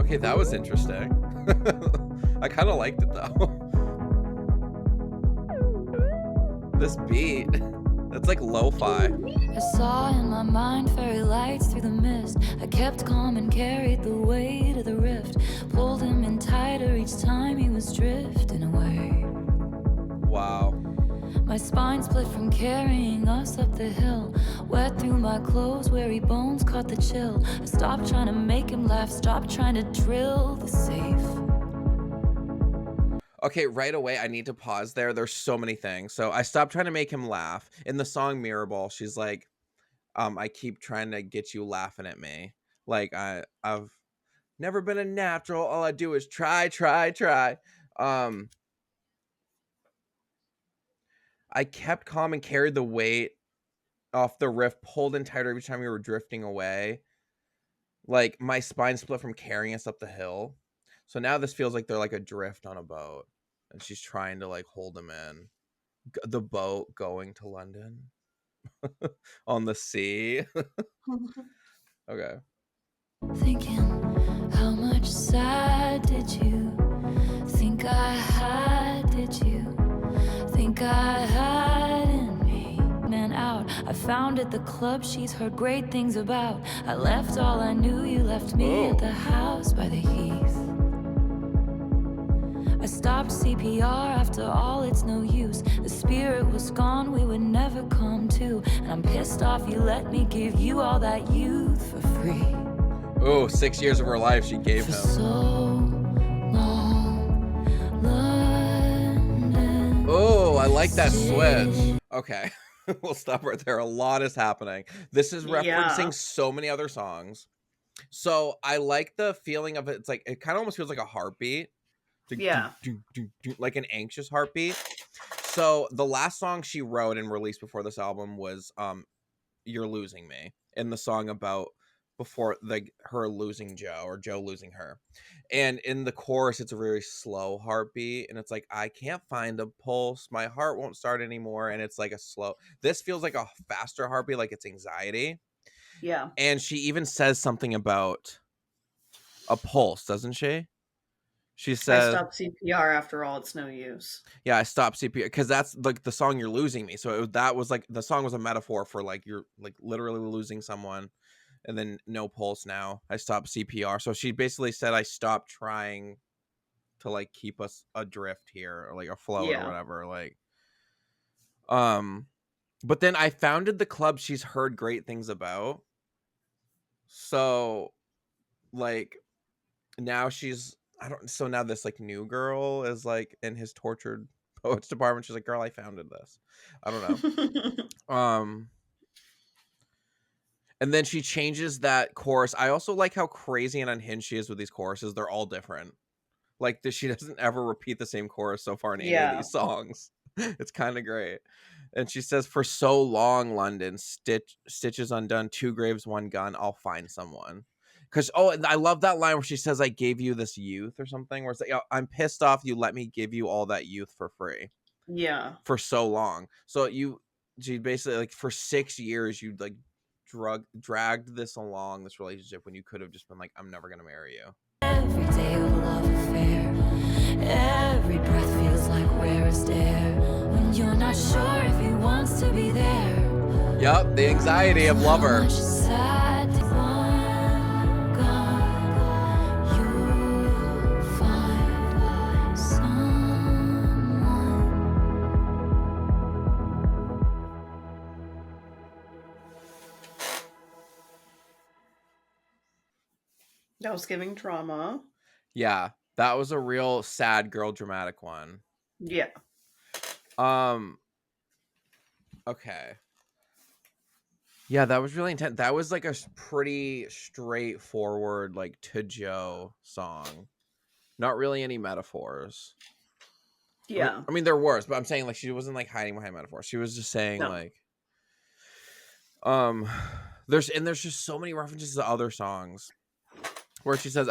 Okay, that was interesting. I kind of liked it though. This beat, that's like lo-fi. I saw in my mind fairy lights through the mist. I kept calm and carried the weight of the rift. Pulled him in tighter each time he was drifting away. Wow. My spine split from carrying us up the hill. Wet through my clothes, weary bones caught the chill. I stopped trying to make him laugh, stopped trying to drill the safe. Okay, right away, I need to pause there. There's so many things. So I stopped trying to make him laugh. In the song Mirror Ball, she's like, I keep trying to get you laughing at me. Like, I've never been a natural. All I do is try. I kept calm and carried the weight off the riff, pulled in tighter every time we were drifting away. Like, my spine split from carrying us up the hill. So now this feels like they're like adrift on a boat. And she's trying to like hold him in. The boat going to London. On the sea. Okay. Thinking, how much sad did you think I had? Did you think I had in me? Man out, I found at the club she's heard great things about. I left all I knew, you left me at the house by the heath. I stopped CPR after all, it's no use. The spirit was gone, we would never come to. And I'm pissed off you let me give you all that youth for free. Oh, 6 years of her life she gave For him. so long, London. Oh, I like that switch. Okay. We'll stop right there. A lot is happening. This is referencing so many other songs. So I like the feeling of it. It's like, it kind of almost feels like a heartbeat. Yeah. Like an anxious heartbeat. So the last song she wrote and released before this album was You're Losing Me. And the song about before her losing Joe or Joe losing her. And in the chorus, it's a very slow heartbeat. And it's like, I can't find a pulse. My heart won't start anymore. And it's like a slow. This feels like a faster heartbeat, like it's anxiety. Yeah. And she even says something about a pulse, doesn't she? She says, I stopped CPR after all, it's no use. yeah, I stopped CPR because that's like the song You're Losing Me. So that was like the song was a metaphor for like you're like literally losing someone and then no pulse now. I stopped CPR. So she basically said I stopped trying to like keep us adrift here or like afloat or whatever. Like, but then I founded the club she's heard great things about. So like now so now this like new girl is like in his tortured poets department. She's like, girl, I founded this. I don't know. And then she changes that chorus. I also like how crazy and unhinged she is with these choruses. They're all different. Like she doesn't ever repeat the same chorus so far in any of these songs. It's kind of great. And she says, for so long, London, stitches undone, 2 graves, 1 gun, I'll find someone. Because, I love that line where she says, I gave you this youth or something. Where it's like, I'm pissed off you let me give you all that youth for free. Yeah. For so long. So she basically, like, for 6 years, you, like, dragged this along, this relationship, when you could have just been like, I'm never going to marry you. Every day a love affair. Every breath feels like rarest air. When you're not sure if he wants to be there. Yep, the anxiety of lover. That was giving trauma. Yeah, that was a real sad girl dramatic one. Yeah. Okay. Yeah, that was really intense. That was like a pretty straightforward, like to Joe song. Not really any metaphors. Yeah. I mean, they're worse, but I'm saying like she wasn't like hiding behind metaphors. She was just saying No. like, there's just so many references to other songs where she says,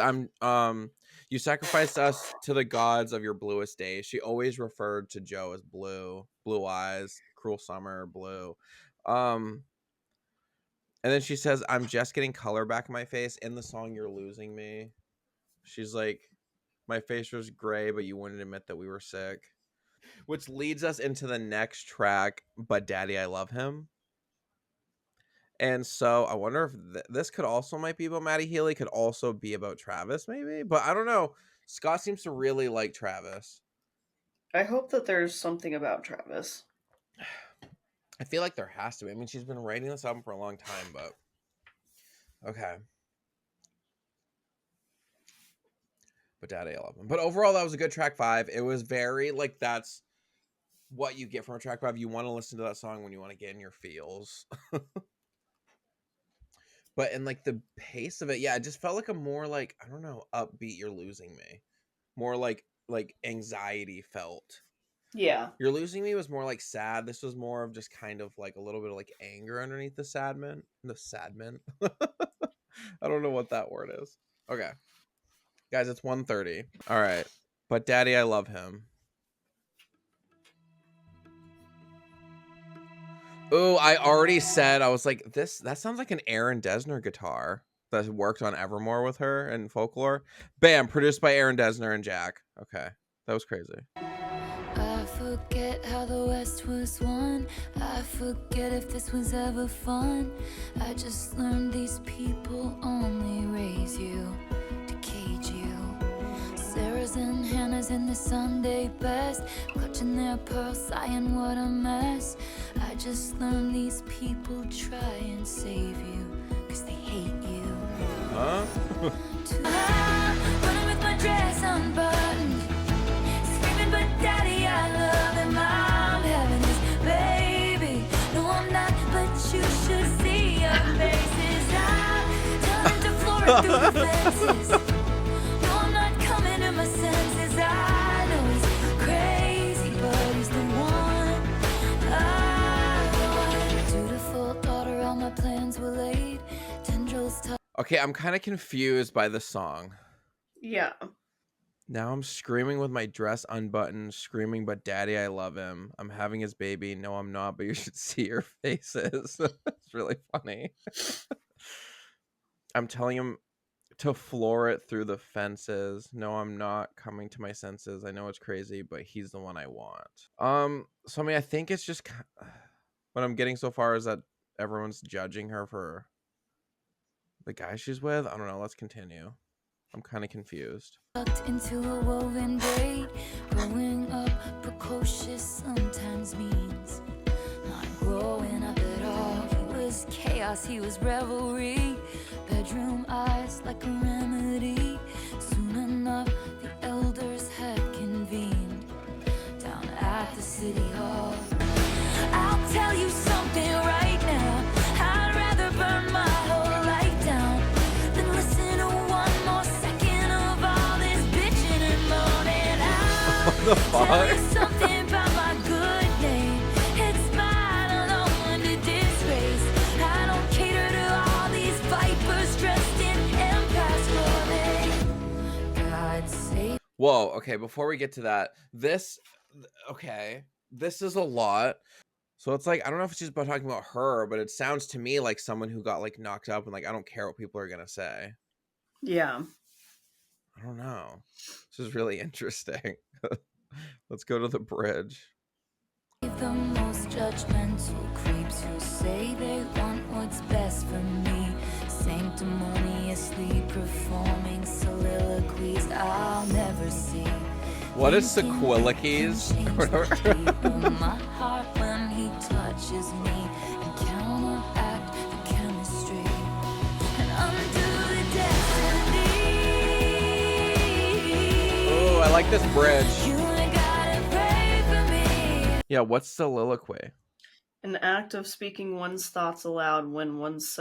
you sacrificed us to the gods of your bluest days. She always referred to Joe as blue eyes, cruel summer, blue. And then she says, I'm just getting color back in my face. In the song You're Losing Me, she's like, my face was gray, but you wouldn't admit that we were sick. Which leads us into the next track, But Daddy, I Love Him. And so I wonder if this could also might be about Maddie Healy, could also be about Travis, maybe. But I don't know. Scott seems to really like Travis. I hope that there's something about Travis. I feel like there has to be. I mean, she's been writing this album for a long time, but okay. But Daddy, I Love Him. But overall, that was a good track 5. It was very like, that's what you get from a track 5. You want to listen to that song when you want to get in your feels. But in like the pace of it, yeah, it just felt like a more like, I don't know, upbeat You're Losing Me. More like anxiety felt. Yeah. You're Losing Me was more like sad. This was more of just kind of like a little bit of like anger underneath the sadment. I don't know what that word is. Okay. Guys, it's 1:30. All right. But Daddy, I Love Him. Oh, I already said, I was like, that sounds like an Aaron Dessner guitar that worked on Evermore with her and Folklore. Bam, produced by Aaron Dessner and Jack. Okay, that was crazy. I forget how the West was won. I forget if this was ever fun. I just learned these people only raise you to cage you. Sarah's and Hannah's in the Sunday best, clutching their pearls, sighing what a mess. I just learned these people try and save you, cause they hate you. Huh? I'm running with my dress unbuttoned, screaming, but Daddy, I love him. I'm having this baby. No, I'm not, but you should see your faces. I'm turning to Florida through the fences. No, I'm not coming to my senses. I know he's crazy, but he's the one I want. Dutiful daughter, all my plans were laid. Tendrils tucked. Okay, I'm kind of confused by the song. Yeah. Now I'm screaming with my dress unbuttoned, screaming, but Daddy, I love him. I'm having his baby. No, I'm not, but you should see your faces. It's really funny. I'm telling him to floor it through the fences. No, I'm not coming to my senses. I know it's crazy, but he's the one I want. So I mean, I think it's just what I'm getting so far is that everyone's judging her for the guy she's with. I don't know. Let's continue. I'm kind of confused. Tucked into a woven braid. Growing up precocious sometimes means not growing up at all. He was chaos, he was revelry. Bedroom eyes like a remedy. Soon enough, the elders had convened down at the city hall. I'll tell you something right now. I'd rather burn my whole life down than listen to one more second of all this bitching and moaning. I'll tell you something about my good name. It's mine alone to disgrace. I don't cater to all these vipers dressed in empire's clothing. God save. Whoa, okay, before we get to that, this is a lot. So it's like, I don't know if she's about talking about her, but it sounds to me like someone who got like knocked up and like, I don't care what people are going to say. Yeah. I don't know. This is really interesting. Let's go to the bridge. The most judgmental creeps who say they want what's best for me, sanctimoniously performing soliloquies I'll never see. What is sequiliques? My heart when he touches me and counteract the chemistry and undo the destiny. Oh, I like this bridge. You ain't gotta pray for me. Yeah, what's soliloquy? An act of speaking one's thoughts aloud when one's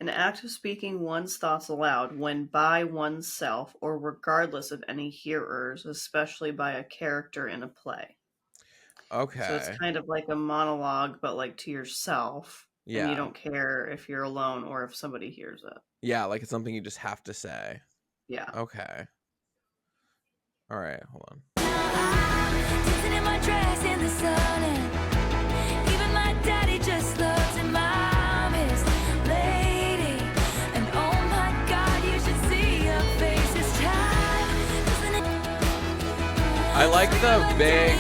An act of speaking one's thoughts aloud when by oneself or regardless of any hearers, especially by a character in a play. So it's Okay. kind of like a monologue, but like to yourself, and you Yeah. don't care if you're alone or if somebody hears it. Yeah, like it's something you just have to say. Yeah. Okay. All right, hold on. Dancing in my dress in the sun, and even my daddy just loves it. Mom is lady, and oh my God, you should see her face. It's time. I like the big,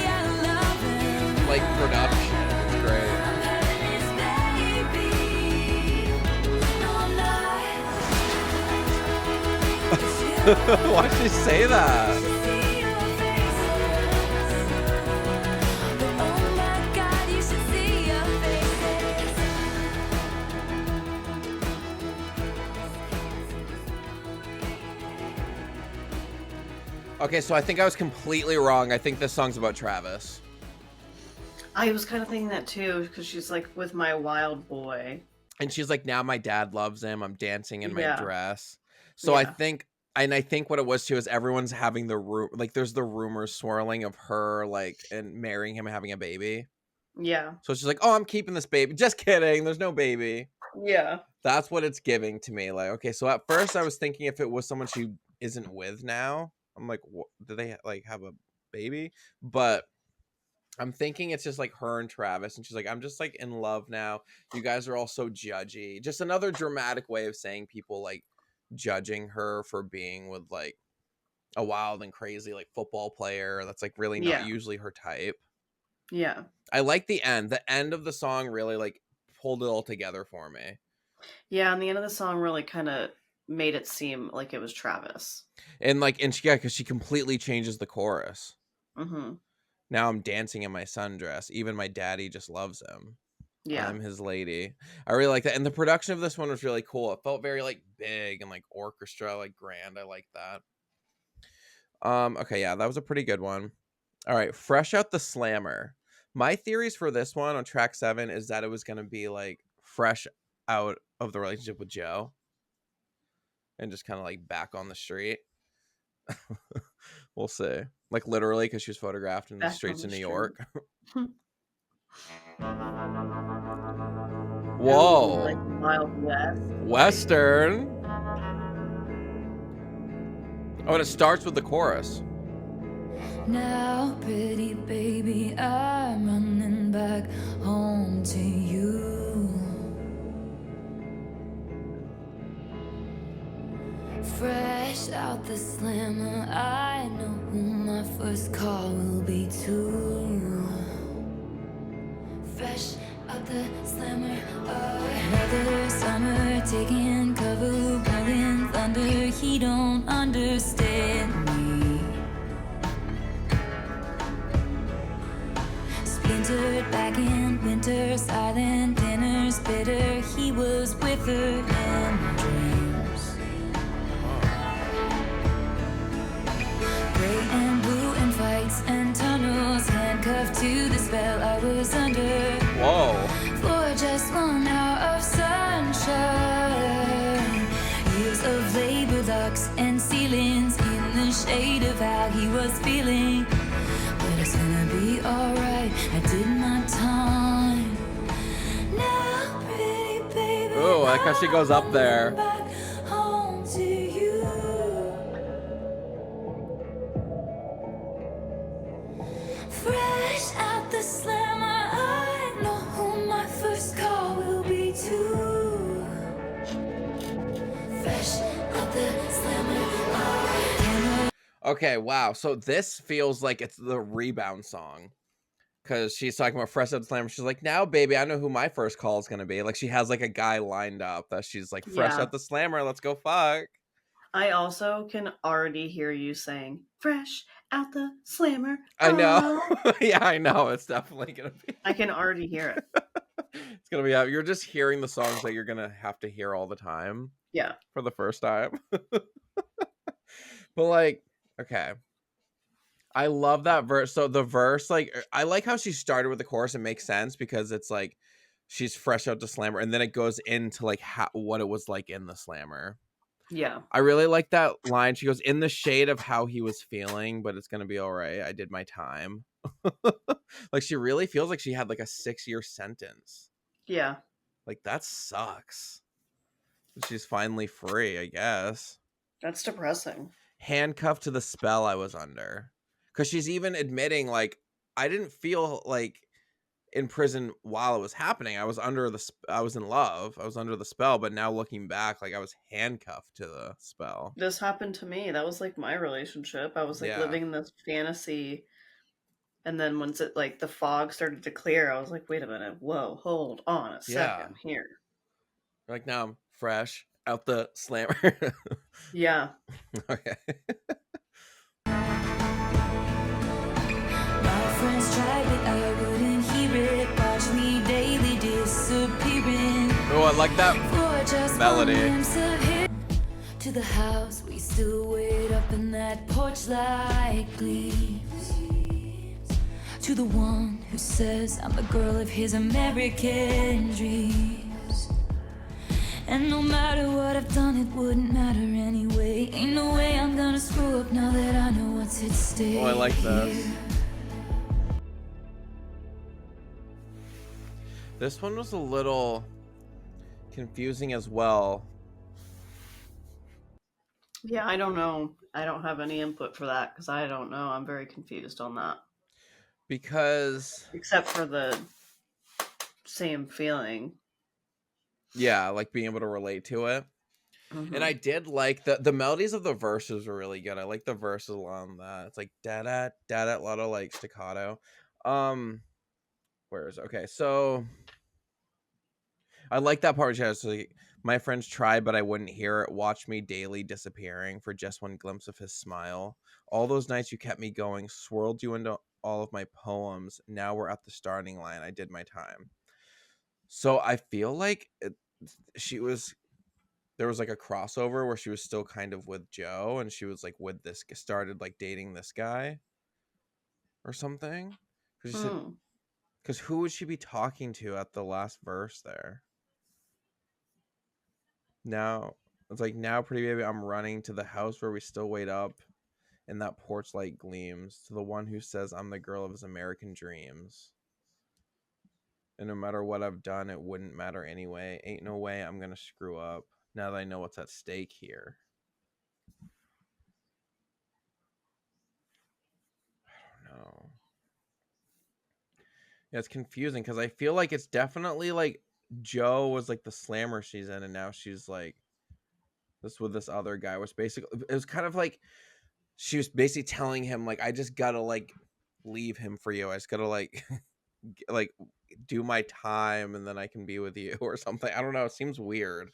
like, production. It's great. Why'd she say that? Okay, so I think I was completely wrong. I think this song's about Travis. I was kind of thinking that too, because she's like, with my wild boy. And she's like, now my dad loves him. I'm dancing in my Yeah. dress. So I Yeah. think what it was too is everyone's having the like there's the rumors swirling of her like and marrying him and having a baby. Yeah. So she's like, oh, I'm keeping this baby. Just kidding. There's no baby. Yeah. That's what it's giving to me. Like, okay, so at first I was thinking if it was someone she isn't with now, I'm like, do they like have a baby? But I'm thinking it's just like her and Travis, and she's like, I'm just like in love now. You guys are all so judgy. Just another dramatic way of saying people like judging her for being with like a wild and crazy like football player that's like really not Yeah. usually her type. Yeah. I like the end. The end of the song really like pulled it all together for me. Yeah, and the end of the song really kind of made it seem like it was Travis. And like, and she, yeah, because she completely changes the chorus. Mm-hmm. Now I'm dancing in my sundress. Even my daddy just loves him. Yeah. I'm his lady. I really like that. And the production of this one was really cool. It felt very like big and like orchestra, like grand. I like that. Okay, yeah, that was a pretty good one. All right, Fresh Out the Slammer. My theories for this one on track 7 is that it was gonna be like fresh out of the relationship with Joe. And just kind of like back on the street. We'll see. Like literally, because she was photographed in the Back streets on of the New street. York. Ooh, Whoa. like Wild West. Western. Oh, and it starts with the chorus. Now, pretty baby, I'm running back home to you. Fresh out the slammer, I know who my first call will be too. Fresh out the slammer, another summer taking cover, rolling thunder. He don't understand me. Splintered back in winter, silent dinners, bitter. He was with her in my dreams. Gray and blue and fights and tunnels, handcuffed to the spell I was under. Whoa. For just 1 hour of sunshine, years of labor, locks and ceilings in the shade of how he was feeling. But it's gonna be alright, I did my time. Now, pretty baby, Ooh, I like how she goes up there. I'm back home to you. Fresh out the slammer, I know who my first call will be too. Fresh out the slammer, Okay, wow. So this feels like it's the rebound song. Because she's talking about Fresh Out the Slammer. She's like, now, baby, I know who my first call is going to be. Like, she has, like, a guy lined up that she's like, Fresh Yeah. Out the Slammer, let's go fuck. I also can already hear you saying, Fresh out the slammer. I know. Oh. Yeah, I know. It's definitely going to be. I can already hear it. It's going to be, you're just hearing the songs that you're going to have to hear all the time. Yeah. For the first time. But, like, okay. I love that verse. So the verse, like, I like how she started with the chorus. It makes sense because it's like she's fresh out to Slammer, and then it goes into like what it was like in the Slammer. Yeah. I really like that line. She goes, in the shade of how he was feeling, but it's gonna be all right. I did my time. Like she really feels like she had like a 6-year sentence. Yeah. Like that sucks. She's finally free, I guess. That's depressing. Handcuffed to the spell I was under. Because she's even admitting, like, I didn't feel like in prison while it was happening. I was I was in love. I was under the spell, but now looking back, like I was handcuffed to the spell. This happened to me. That was like my relationship. I was like living in this fantasy, and then once it like the fog started to clear, I was like, wait a minute, whoa, hold on a second here. Like now I'm fresh out the Slammer. Yeah. Okay. My friends tried, but I wouldn't hear it. Watch me daily disappearing. Oh, I like that melody. To the house, we still wait up in that porch like leaves. To the one who says I'm the girl of his American dreams. And no matter what I've done, it wouldn't matter anyway. Ain't no way I'm gonna screw up now that I know what's at stake. Oh, I like this. This one was a little confusing as well. Yeah, I don't know. I don't have any input for that because I don't know. I'm very confused on that. Because... except for the same feeling. Yeah, like being able to relate to it. Mm-hmm. And I did like the melodies of the verses were really good. I like the verses along that. It's like da-da, da-da, a lot of like staccato. Where is it? Okay, so... I like that part. Just like, my friends tried, but I wouldn't hear it. Watch me daily disappearing for just one glimpse of his smile. All those nights you kept me going, swirled you into all of my poems. Now we're at the starting line. I did my time. So I feel like there was like a crossover where she was still kind of with Joe, and she was like with this, started like dating this guy or something. Because who would she be talking to at the last verse there? Now it's like, now pretty baby, I'm running to the house where we still wait up and that porch light gleams, to the one who says I'm the girl of his American dreams, and no matter what I've done, it wouldn't matter anyway. Ain't no way I'm gonna screw up now that I know what's at stake here. I don't know. Yeah, it's confusing because I feel like it's definitely like Joe was like the Slammer she's in, and now she's like this with this other guy. Was basically, it was kind of like she was basically telling him like, I just gotta like leave him for you. I just gotta like like do my time and then I can be with you or something. I don't know. It seems weird.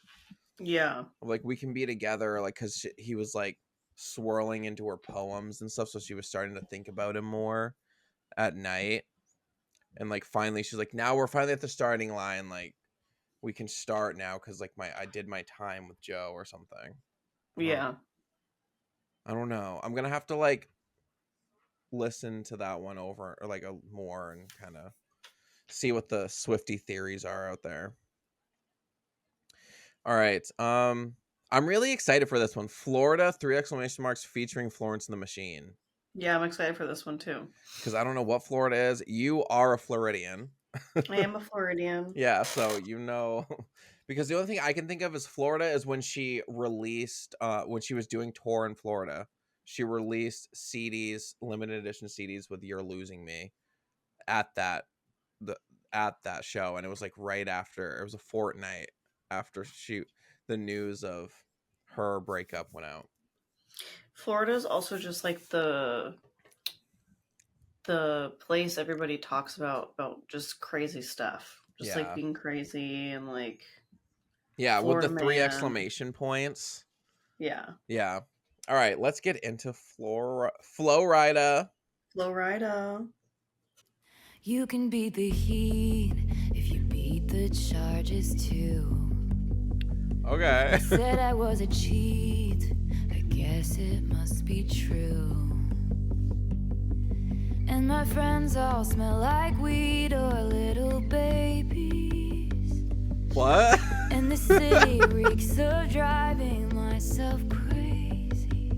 Yeah. Like we can be together, like because he was like swirling into her poems and stuff, so she was starting to think about him more at night. And like finally she's like, now we're finally at the starting line, like we can start now because like I did my time with Joe or something. Yeah. I don't know. I'm gonna have to like listen to that one over or like a more and kind of see what the Swiftie theories are out there. All right. I'm really excited for this one. Florida, 3 exclamation marks, featuring Florence and the Machine. Yeah, I'm excited for this one too. Because I don't know what Florida is. You are a Floridian. I am a Floridian. Yeah, so you know, because the only thing I can think of is Florida is when she released, when she was doing tour in Florida, she released CDs, limited edition CDs with "You're Losing Me" at that show, and it was like right after, it was a fortnight after the news of her breakup went out. Florida is also just like the place everybody talks about just crazy stuff, just like being crazy and like Florida with the 3 exclamation points. Yeah. All right, let's get into Florida. You can beat the heat if you beat the charges too. Okay. I said I was a cheat. I guess it must be true. And my friends all smell like weed or little babies. What? And the city reeks of driving myself crazy.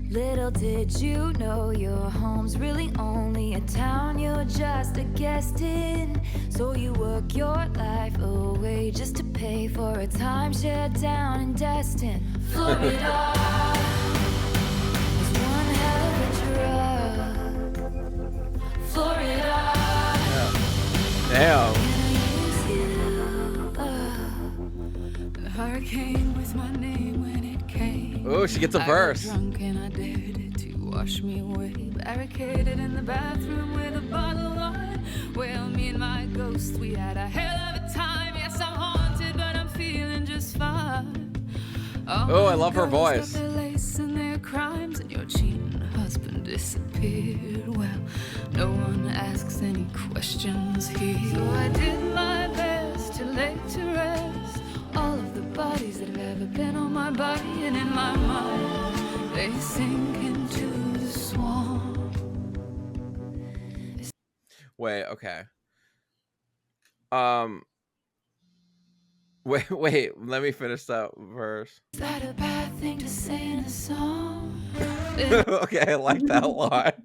Little did you know your home's really only a town you're just a guest in. So you work your life away just to pay for a timeshare down in Destin, Florida. Is one hell of a drug, Florida. Damn. The hurricane with my name when it came. Oh, she gets a verse. I got drunk and I dared it to wash me away. Barricaded in the bathroom with a bottle of wine. Well, me and my ghost, we had a hell of a time. Yes, I'm haunted, but I'm feeling just fine. Oh, I love her voice. Their lace and their crimes, and your cheating husband disappeared. Well, no one asks any questions here. So I did my best to lay to rest all of the bodies that have ever been on my body, and in my mind they sink into the swamp. Wait, okay. Wait, let me finish that verse. Is that a bad thing to say in a song? Okay, I like that a lot.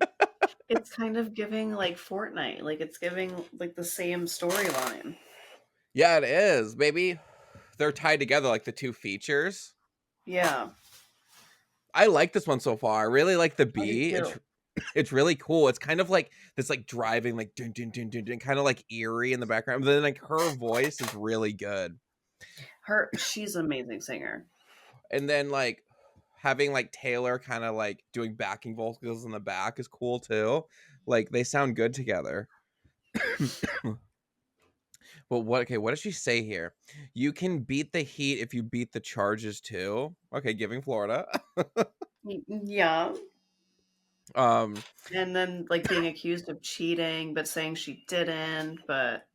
It's kind of giving like Fortnight. Like it's giving like the same storyline. Yeah, it is. Maybe they're tied together like the two features. Yeah. I like this one so far. I really like the I do beat. too. It's really cool. It's kind of like this like driving like dun dun dun dun dun, kind of like eerie in the background. But then like her voice is really good. She's an amazing singer. And then like having like Taylor kind of like doing backing vocals in the back is cool too. Like they sound good together. But what does she say here? You can beat the heat if you beat the charges too. Okay, giving Florida. Yeah. And then like being accused of cheating, but saying she didn't, but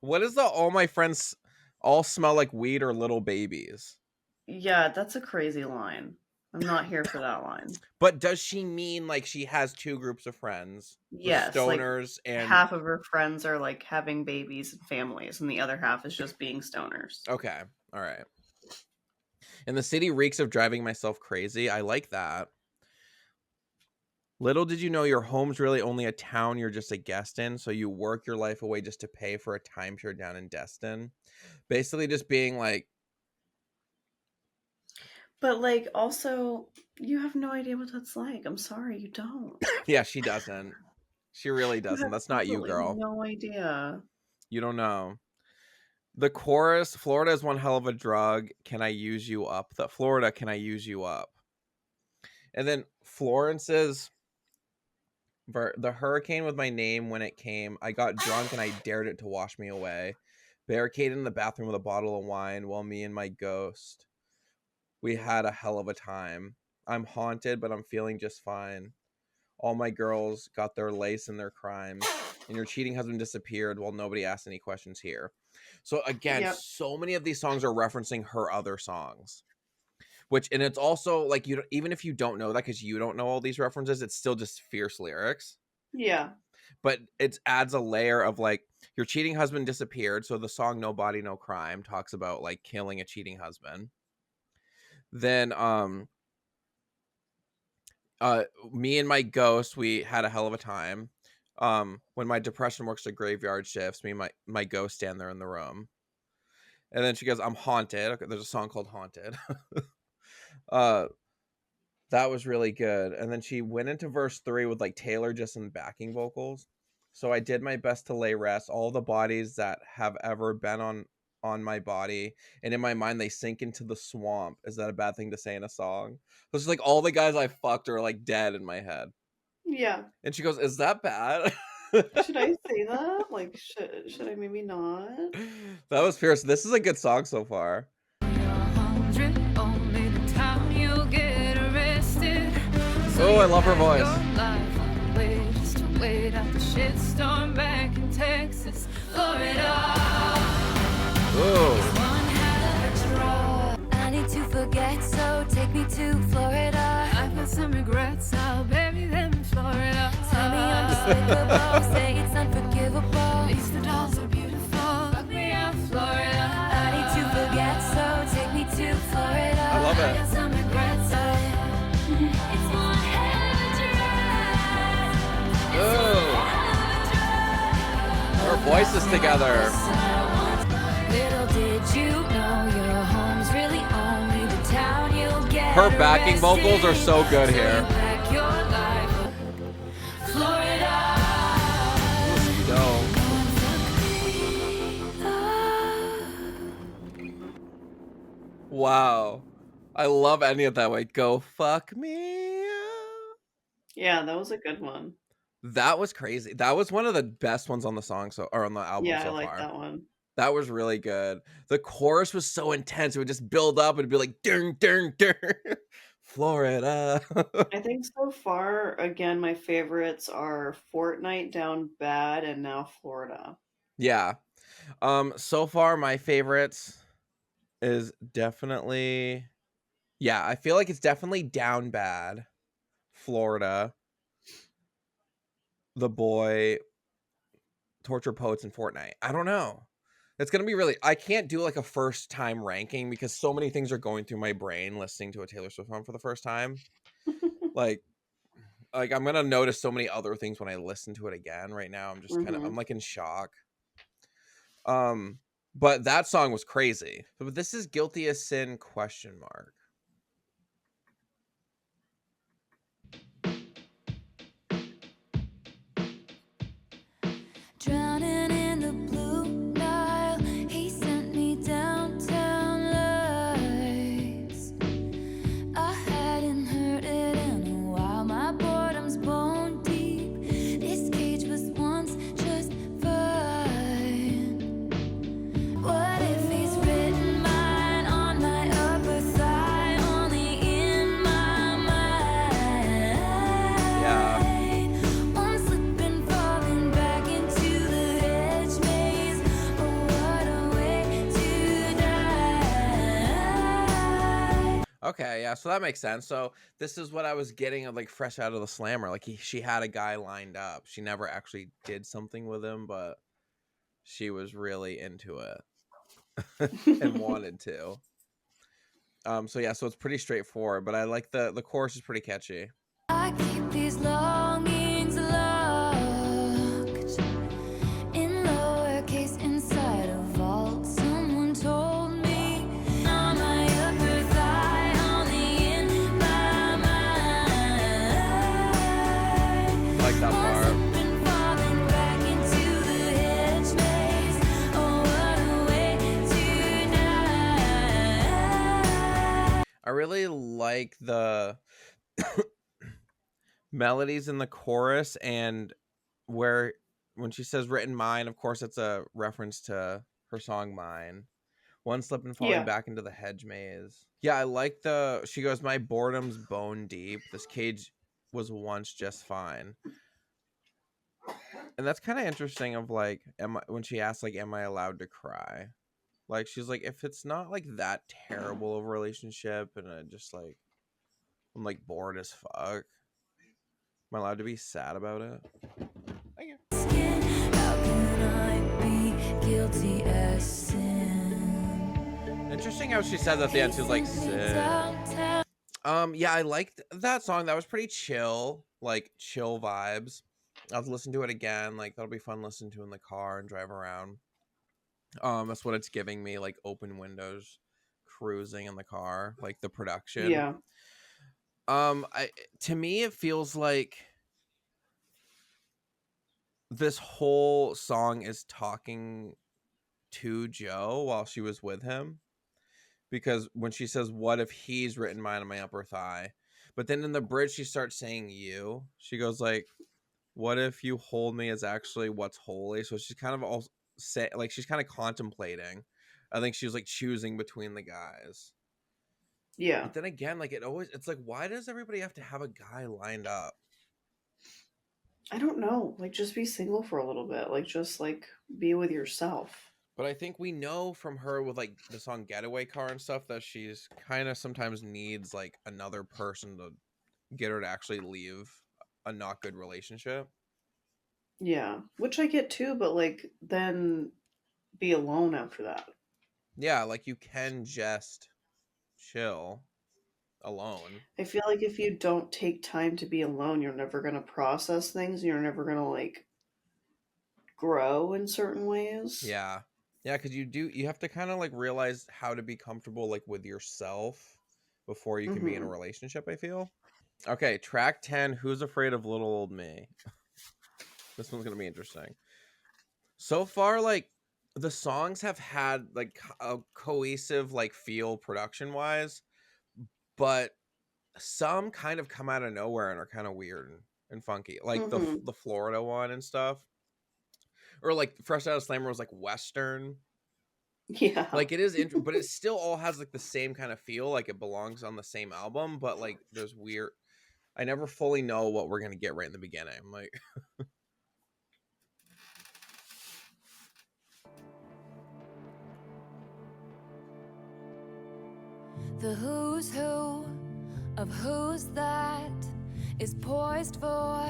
what is the all my friends all smell like weed or little babies? yeah, that's a crazy line. I'm not here for that line. But does she mean like she has two groups of friends? Yes, Stoners like and half of her friends are like having babies and families, and the other half is just being stoners. Okay. All right. And the city reeks of driving myself crazy. I like that. Little did you know your home's really only a town you're just a guest in, so you work your life away just to pay for a timeshare down in Destin. Basically just being like... But like also, you have no idea what that's like. I'm sorry, you don't. Yeah, she doesn't. She really doesn't. That's not you, girl. No idea. You don't know. The chorus, Florida is one hell of a drug. Can I use you up? Florida, can I use you up? And then Florence's... The hurricane with my name when it came. I got drunk and I dared it to wash me away. Barricaded in the bathroom with a bottle of wine while me and my ghost, we had a hell of a time. I'm haunted, but I'm feeling just fine. All my girls got their lace and their crimes, and your cheating husband disappeared while nobody asked any questions here. So again, so many of these songs are referencing her other songs. And it's also like, you even if you don't know that because you don't know all these references, it's still just fierce lyrics. Yeah. But it adds a layer of like, your cheating husband disappeared. So the song No Body, No Crime talks about like killing a cheating husband. Then me and my ghost, we had a hell of a time. When my depression works the graveyard shifts, me and my ghost stand there in the room. And then she goes, I'm haunted. Okay, there's a song called Haunted. That was really good. And then she went into verse 3 with like Taylor just in backing vocals. So I did my best to lay rest all the bodies that have ever been on my body, and in my mind they sink into the swamp. Is that a bad thing to say in a song? So it's like all the guys I fucked are like dead in my head. Yeah. And she goes, is that bad? Should I say that? Like, should I maybe not? That was fierce. This is a good song so far. Oh, I love her voice. Ooh. I need to forget, so take me to Florida. I've got some regrets, I'll bury them in Florida. Tell me I'm despicable, say it's unforgivable. At least the dolls are beautiful. Fuck me, love it. Ooh. Our voices together. Little did you know your home's really only the town you'll get. Her backing vocals are so good here. Wow. I love any of that. Like, go fuck me. Yeah, that was a good one. That was crazy. That was one of the best ones on the song or on the album Yeah, I so like far. that one. That was really good. The chorus was so intense. It would just build up and be like, ding, ding, ding. Florida. I think so far, again, my favorites are Fortnight, Down Bad, and now Florida. Yeah. So far my favorites is definitely, yeah, I feel like it's definitely Down Bad, Florida, The Boy, Torture Poets, and Fortnite. I don't know. It's gonna be really, I can't do like a first time ranking because so many things are going through my brain listening to a Taylor Swift song for the first time. like I'm gonna notice so many other things when I listen to it again. Right now I'm just kind of, I'm like in shock. But that song was crazy. But this is Guilty as Sin ? Drowning in the blue Nile, he sent me downtown lights. I hadn't heard it in a while, my boredom's bone deep. This cage was once just fine. What if he's written mine on my upper thigh, only in my mind? Yeah. One slipping, falling back into the hedge maze. Oh, what a way to die. Okay, yeah, so that makes sense. So this is what I was getting of like fresh out of the slammer. Like she had a guy lined up. She never actually did something with him, but she was really into it and wanted to. So yeah, so it's pretty straightforward, but I like the chorus is pretty catchy. I keep these longings locked in lowercase inside a vault. Someone told me on my upper thigh, only in my mind. I like that part. Slipping, falling back into the hedge maze. Oh, what a way to die. I really like the melodies in the chorus, and where when she says written mine, of course it's a reference to her song Mine. One slip and falling Yeah. back into the hedge maze. Yeah, I like she goes, my boredom's bone deep. This cage was once just fine. And that's kind of interesting of like, when she asks like, am I allowed to cry? Like, she's like, if it's not like that terrible of a relationship and just like, I'm like bored as fuck, am I allowed to be sad about it? Thank you. How can I be guilty as sin? Interesting how she said that at the end. She was like, sin. Yeah, I liked that song. That was pretty chill, like chill vibes. I'll listen to it again. Like that'll be fun listening to in the car and drive around. That's what it's giving me, like open windows, cruising in the car, like the production. Yeah. To me, it feels like this whole song is talking to Joe while she was with him. Because when she says, what if he's written mine on my upper thigh? But then in the bridge, she starts saying you. She goes like, what if you hold me as actually what's holy? So she's kind of all like, she's kind of contemplating. I think she was like choosing between the guys. Yeah. But then again, like it's like, why does everybody have to have a guy lined up? I don't know. Like, just be single for a little bit. Like, just like be with yourself. But I think we know from her with like the song Getaway Car and stuff that she's kind of sometimes needs like another person to get her to actually leave a not good relationship. Yeah. Which I get too, but like then be alone after that. Yeah, like you can just chill. alone. I feel like if you don't take time to be alone, you're never going to process things. You're never going to like grow in certain ways. Yeah. Yeah, because you have to kind of like realize how to be comfortable like with yourself before you can be in a Hmm. relationship, I feel. Okay, track 10, Who's Afraid of Little Old Me? This one's gonna be interesting. So far, like the songs have had like a cohesive like feel production wise, but some kind of come out of nowhere and are kind of weird and funky, like Hmm. the Florida one and stuff, or like Fresh Out of Slammer was like Western. Yeah. Like it is, but it still all has like the same kind of feel, like it belongs on the same album. But like there's weird. I never fully know what we're gonna get right in the beginning. Like, The who's who of who's that is poised for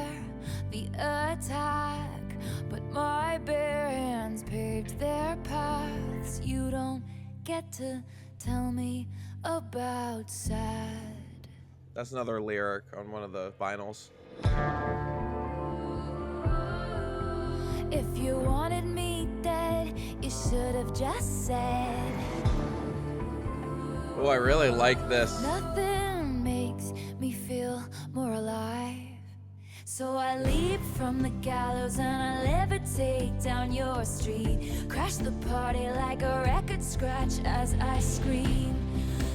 the attack, but my bare hands paved their paths. You don't get to tell me about sad. that's another lyric on one of the vinyls. If you wanted me dead, you should have just said. Oh, I really like this. Nothing makes me feel more alive. So I leap from the gallows and I levitate down your street. Crash the party like a record scratch as I scream.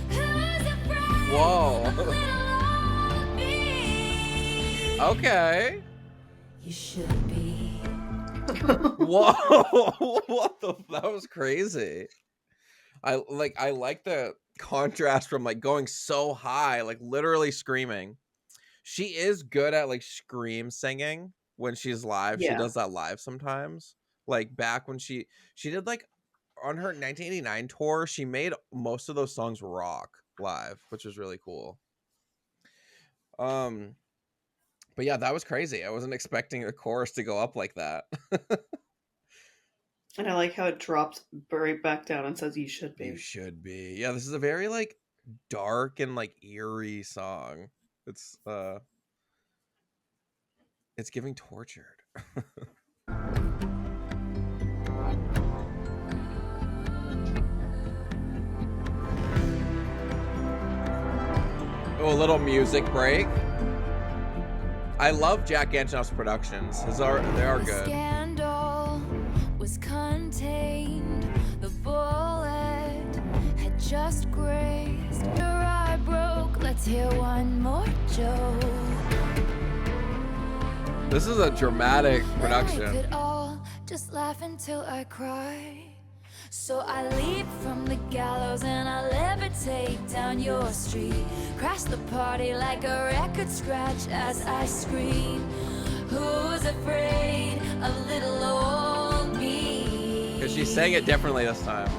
Who's afraid Whoa. of little old me? Okay. You should be. Whoa. What the? That was crazy. I like the contrast from like going so high, like literally screaming. She is good at like scream singing when she's live. She Yeah. does that live sometimes. Like back when she did like on her 1989 tour, she made most of those songs rock live, which was really cool. But yeah, that was crazy. I wasn't expecting the chorus to go up like that. And I like how it drops right back down and says, "You should You be." should be. Yeah, this is a very like dark and like eerie song. It's giving tortured. Oh, a little music break. I love Jack Antonoff's productions. They are The good. scandal was contained. The bullet had just grazed. Your eye broke. Let's hear one more joke. This is a dramatic Then we production. could all just laugh until I cry. So I leap from the gallows and I levitate down your street. Crash the party like a record scratch as I scream. Who's afraid of little old me? Because she sang it differently this time.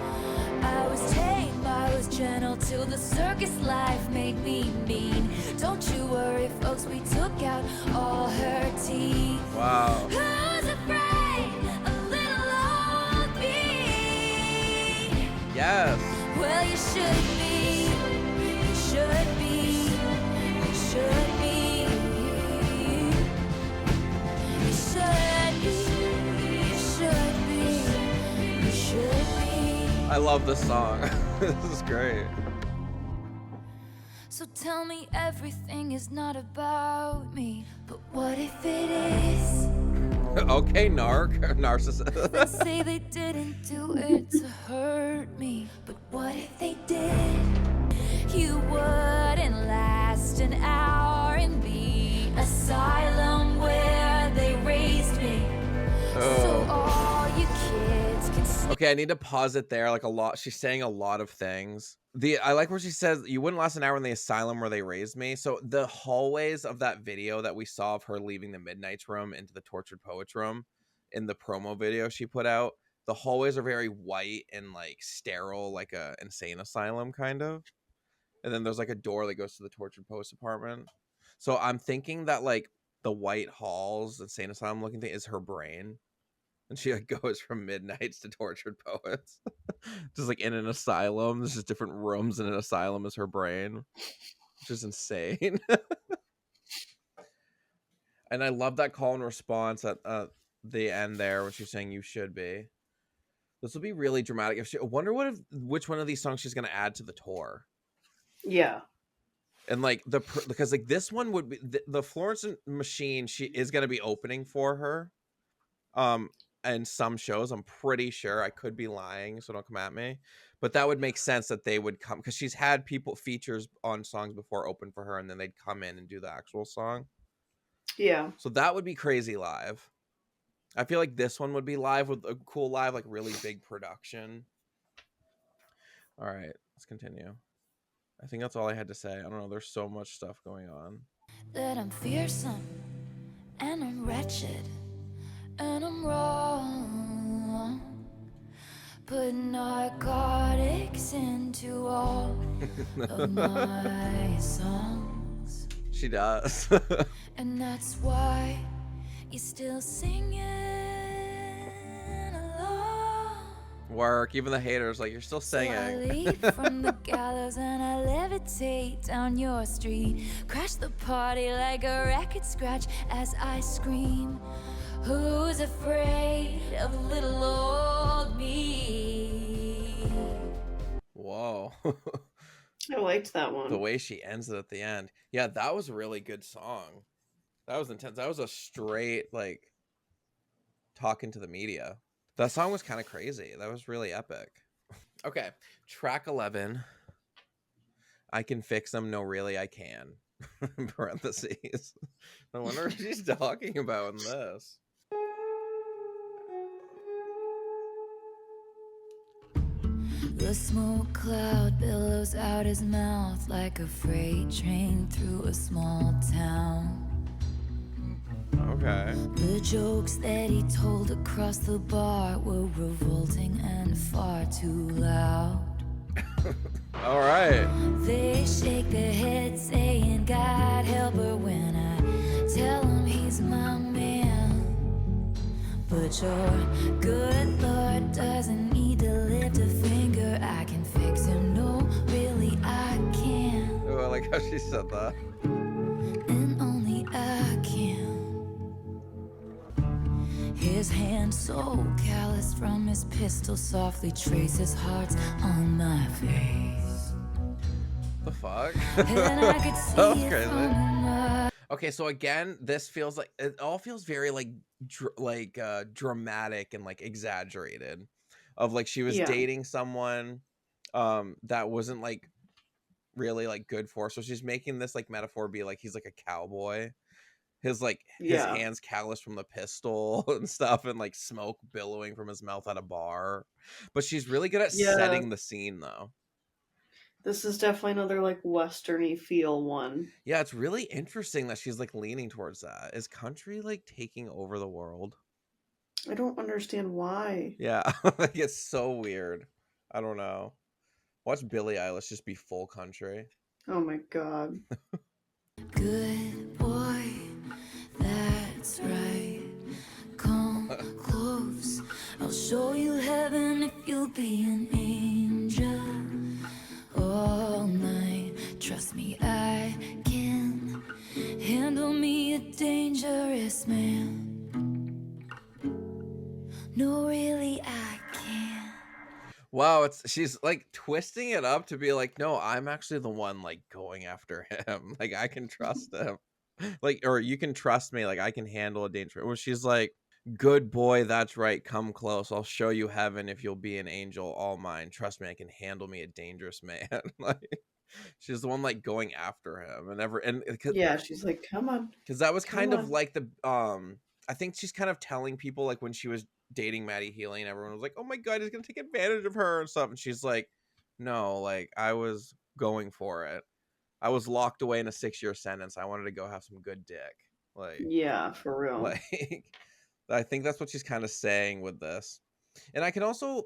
I was tame, I was gentle till the circus life made me mean. Don't you worry, folks, we took out all her teeth. Wow. Who's afraid of little old me? Yes. Well, you should be, you should be, you should be, you should be, you should be, you should be. I love this song. This is great. So tell me everything is not about me, but what if it is? Okay, Then narcissist. say they didn't do it to hurt me, but what if they did? You wouldn't last an hour in the asylum where they raised me. So all you kids can see. Okay, I need to pause it there. Like a lot, she's saying a lot of things. I like where she says, "You wouldn't last an hour in the asylum where they raised me." So the hallways of that video that we saw of her leaving the Midnight's room into the Tortured Poets room in the promo video she put out, the hallways are very white and like sterile, like a insane asylum kind of. And then there's like a door that goes to the Tortured Poets apartment. So I'm thinking that like the white halls, insane asylum looking thing, is her brain. And she like goes from Midnights to Tortured Poets. Just like in an asylum. There's just different rooms in an asylum as her brain. which is insane. And I love that call and response at the end there when she's saying you should be. This will be really dramatic. I wonder which one of these songs she's going to add to the tour. Yeah. And like because like this one would be the Florence Machine. She is going to be opening for her. And some shows, I'm pretty sure. I could be lying, so don't come at me. But that would make sense that they would come because she's had people features on songs before open for her, and then they'd come in and do the actual song. Yeah. So that would be crazy live. I feel like this one would be live with a cool live, like really big production. All right, let's continue. I think that's all I had to say. I don't know. There's so much stuff going on. That I'm fearsome and I'm wretched and I'm wrong. Put narcotics into all of my songs. She does. And that's why you're still singing along. Work. Even the haters, like, you're still singing. So I leap from the gallows and I levitate down your street. Crash the party like a record scratch as I scream. Who's afraid of little old me? Whoa. I liked that one. The way she ends it at the end. Yeah, that was a really good song. That was intense. That was a straight, like, talking to the media. That song was kind of crazy. That was really epic. Okay, track 11. I can fix them. No, really, I can. Parentheses. I wonder what she's talking about in this. The smoke cloud billows out his mouth like a freight train through a small town. Okay. The jokes that he told across the bar were revolting and far too loud. All right. They shake their heads saying, God help her when I tell him he's my man. But your good Lord doesn't need to lift a finger. I can fix him. No, really, I can. Oh, I like how she said that. And only I can. His hand so callous from his pistol softly traces hearts on my face. The fuck? And I could see That was it crazy. from a Okay, so again, this feels like it all feels very like dramatic and like exaggerated. Of like she was Yeah. dating someone that wasn't like really like good for her. So she's making this like metaphor be like he's like a cowboy. His like his Yeah. hands calloused from the pistol and stuff, and like smoke billowing from his mouth at a bar. But she's really good at Yeah. setting the scene though. This is definitely another like westerny feel one. Yeah, it's really interesting that she's like leaning towards that. Is country like taking over the world? I don't understand why. Yeah, like it's so weird. I don't know. Watch Billie Eilish just be full country. Oh my god. good boy. That's right. Come close. I'll show you heaven if you'll be an angel. All night, trust me, I can handle me a dangerous man. No, really, I can. Wow, she's like twisting it up to be like, no, I'm actually the one like going after him. Like I can trust him. Like, or you can trust me. Like I can handle a danger. Well, she's like, good boy, that's right. Come close. I'll show you heaven if you'll be an angel, all mine. Trust me, I can handle me a dangerous man. Like she's the one like going after him and Yeah, she's like, come on. because that was kind Come of on. like the I think she's kind of telling people like when she was dating Maddie Healy and everyone was like, oh my god, he's gonna take advantage of her and stuff, and she's like, no, like I was going for it. I was locked away in a 6-year sentence. I wanted to go have some good dick. Like Yeah, for real. like I think that's what she's kind of saying with this. And I can also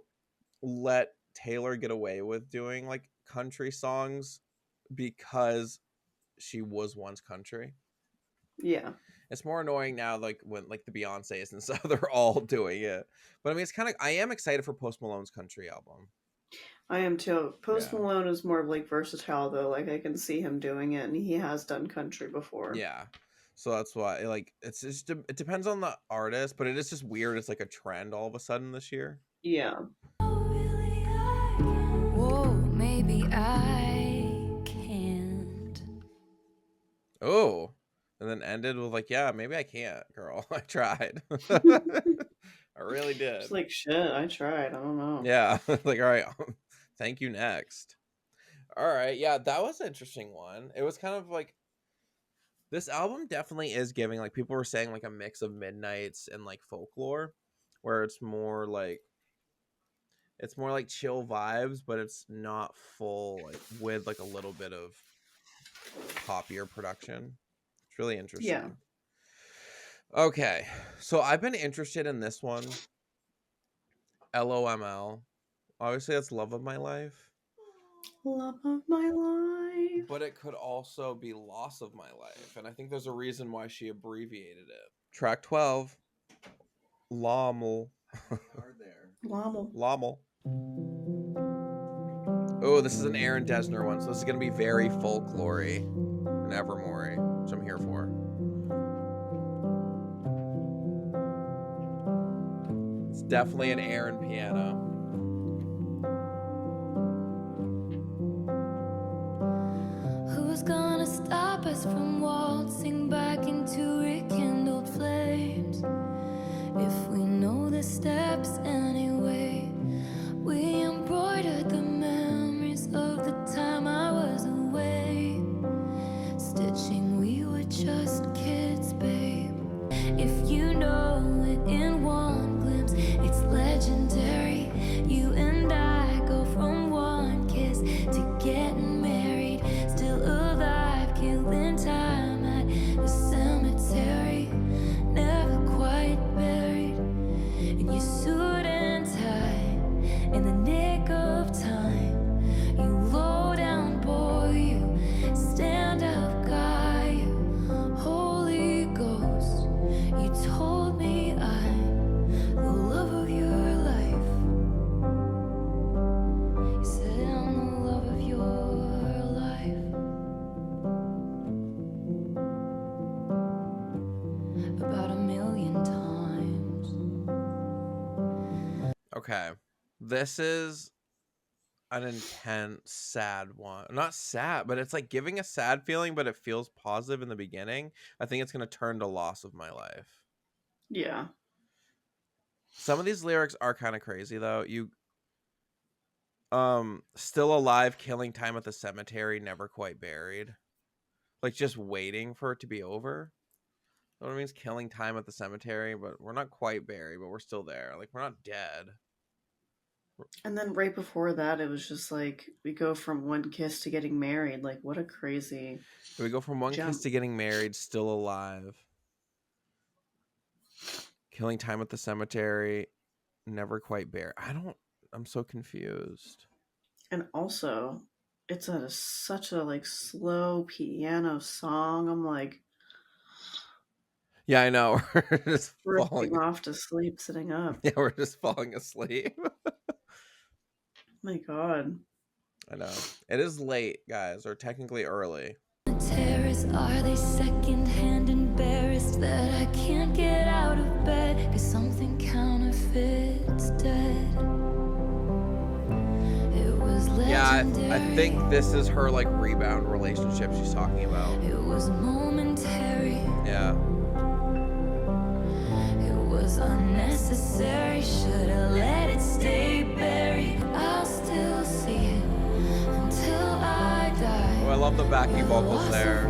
let Taylor get away with doing like country songs because she was once country. Yeah. It's more annoying now, like when like the Beyoncés and stuff, they're all doing it. But I mean, it's kind of I am excited for Post Malone's country album. I am too. Post Yeah. Malone is more of like versatile though. Like I can see him doing it, and he has done country before. Yeah. So that's why, like, it's just it depends on the artist, but it is just weird. It's like a trend all of a sudden this year. Yeah. Whoa, maybe I can't. Oh, and then ended with like, yeah, maybe I can't, girl. I tried. I really did. It's like shit. I tried. I don't know. Yeah. Like, all right. Thank you. Next. All right. Yeah, that was an interesting one. It was kind of like this album definitely is giving, like people were saying, like a mix of Midnights and like folklore, where it's more like chill vibes, but it's not full, like with like a little bit of poppier production. It's really interesting. Yeah. Okay, so I've been interested in this one. LOML. Obviously, that's Love of My Life. Love of my life. But it could also be Loss of My Life. And I think there's a reason why she abbreviated it. Track 12. loml. Loml. loml. Oh, this is an Aaron Dessner one. So this is going to be very folklory and Evermore, which I'm here for. It's definitely an Aaron piano. Who's gonna stop us from waltzing back into rekindled flames? If we know the steps anyway, we embroidered the memories of the time I was away. Stitching, we were just kids, babe. If you know it in one glimpse, it's legendary. You and I go from one kiss to getting married, still alive, killing time at the cemetery, never quite buried. In your suit and tie, in the nick of time, you low down boy, you stand up guy, you Holy Ghost, you told me I'm the love of your life. You said I'm the love of your life. About 1,000,000 times. Okay. This is an intense, sad one. Not sad, but it's like giving a sad feeling, but it feels positive in the beginning. I think it's going to turn to Loss of My Life. Yeah. Some of these lyrics are kind of crazy though. You still alive, killing time at the cemetery, never quite buried. Like just waiting for it to be over. You know what it means? Killing time at the cemetery, but we're not quite buried, but we're still there. Like we're not dead. And then right before that, it was just like we go from one kiss to getting married. Like what a crazy. We go from one jump. kiss to getting married, still alive. Killing time at the cemetery, never quite buried. I'm so confused. And also, it's such a like slow piano song. I'm like, Yeah, I know. We're just drifting off to sleep, sitting up. Yeah, we're just falling asleep. My God. I know. It is late, guys, or technically early. Terrorists, are they secondhand embarrassed that I can't get out of bed? Cause something counterfeit's dead. It was legendary. Yeah, I think this is her like rebound relationship she's talking about. It was momentary. Yeah. It was unnecessary. Should've let it stay buried. I'll still see it until I die. Oh, I love the backing vocals there.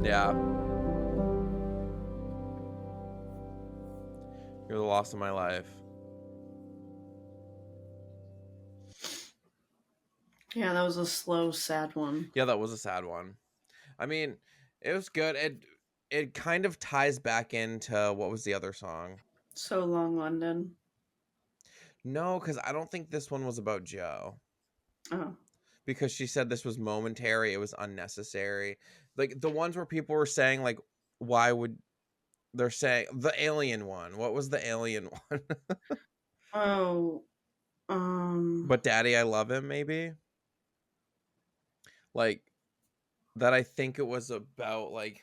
Yeah. You're the loss of my life. Yeah, that was a slow, sad one. Yeah, that was a sad one. I mean, it was good. It kind of ties back into what was the other song? So Long London. No, because I don't think this one was about Joe. Oh. Because she said this was momentary, it was unnecessary. Like the ones where people were saying like, why would they're saying the alien one? What was the alien one? Oh, But Daddy, I Love Him, maybe? Like, that I think it was about, like,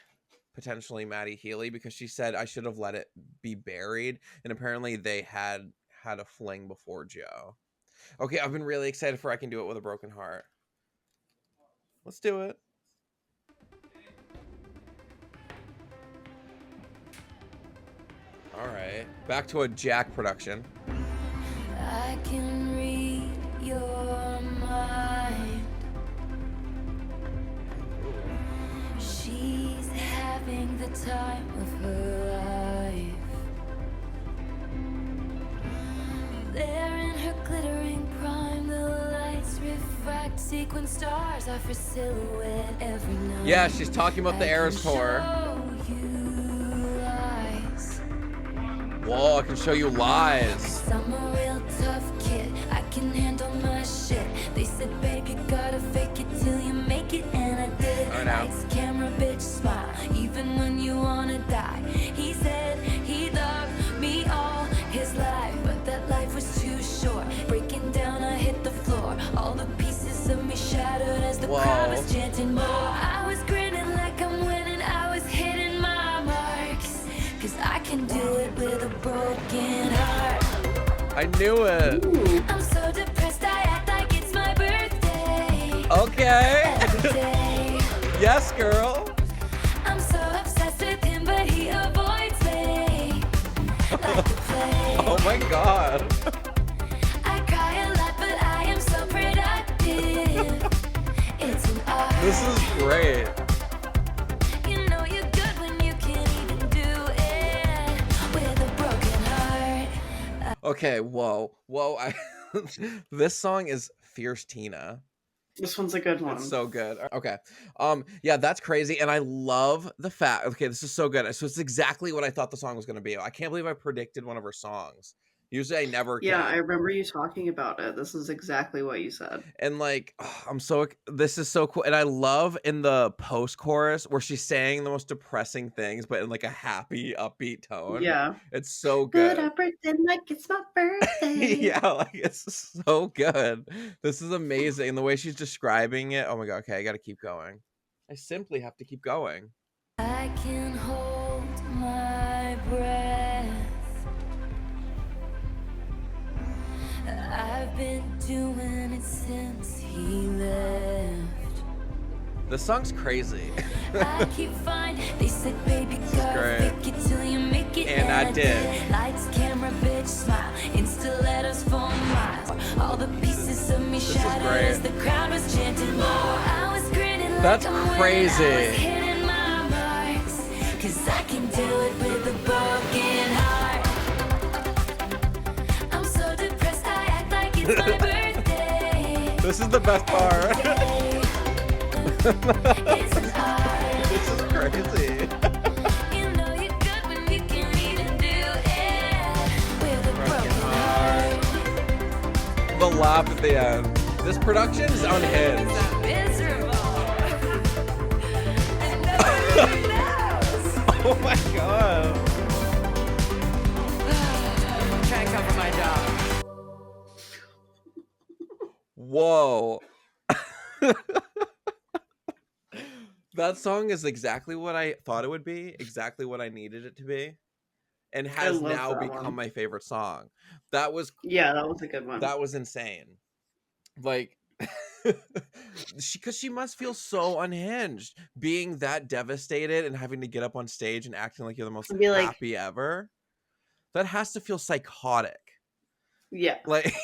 potentially Maddie Healy, because she said I should have let it be buried, and apparently they had a fling before Joe. Okay, I've been really excited for I Can Do It With a Broken Heart. Let's do it. All right, back to a Jack production. I can read your mind. She's having the time of her life. There in her glittering prime, the lights refract. Sequin stars are for silhouette every night. Yeah, she's talking about the Eras tour. Whoa, I can show you lies. I'm a real tough kid. I can handle my shit. They said, babe, you gotta fake it till you make it, and I did. I know. Lights, camera, bitch, smile, even when you wanna die. He said he loved me all his life, but that life was too short. Breaking down, I hit the floor. All the pieces of me shattered as the crowd was chanting more. I was grinning like I'm winning. I was hitting my marks, 'cause I can do it with a broken heart. I knew it. ooh. I'm so depressed, I act like it's my birthday. Okay. Every day. Yes, girl. I'm so obsessed with him, but he avoids me. Like the plague. Oh my god. I cry a lot, but I am so productive. It's an art. This is great. You know you're good when you can't even do it with a broken heart. Okay, whoa. This song is Fierce Tina. This one's a good one. It's so good. Okay. Yeah, that's crazy. And I love the fact, okay, this is so good. So it's exactly what I thought the song was going to be. I can't believe I predicted one of her songs. Usually I never can. Yeah, I remember you talking about it. This is exactly what you said. And like, this is so cool. And I love in the post chorus where she's saying the most depressing things, but in like a happy, upbeat tone. Yeah. It's so good. But I pretend like it's my birthday. Yeah, like it's so good. This is amazing. And the way she's describing it. Oh my god, okay, I gotta keep going. I simply have to keep going. I can hold my breath. I've been doing it since he left. This song's crazy. I keep fine. They said, baby, gotta fake it till you make it. And I did. Lights, camera, bitch, smile. Insta letters for miles. All the pieces of me shattered as the crowd was chanting more. I was grinning like That's I'm crazy. winning. I was hitting my marks, 'cause I can do it with a broken heart. I'm so depressed, I act like it's my birthday. This is the best part. It's an art. This is crazy. You know you're good when you can even do it with a broken heart. The laugh at the end. This production is unhinged. Miserable. And nobody knows. Oh my god. Try and cover my job. Whoa. That song is exactly what I thought it would be, exactly what I needed it to be, and has love now that become one. my favorite song. That was Yeah, that was a good one. that was insane. Like, because she must feel so unhinged, being that devastated and having to get up on stage and acting like you're the most Be like- happy ever. That has to feel psychotic. Yeah. Like,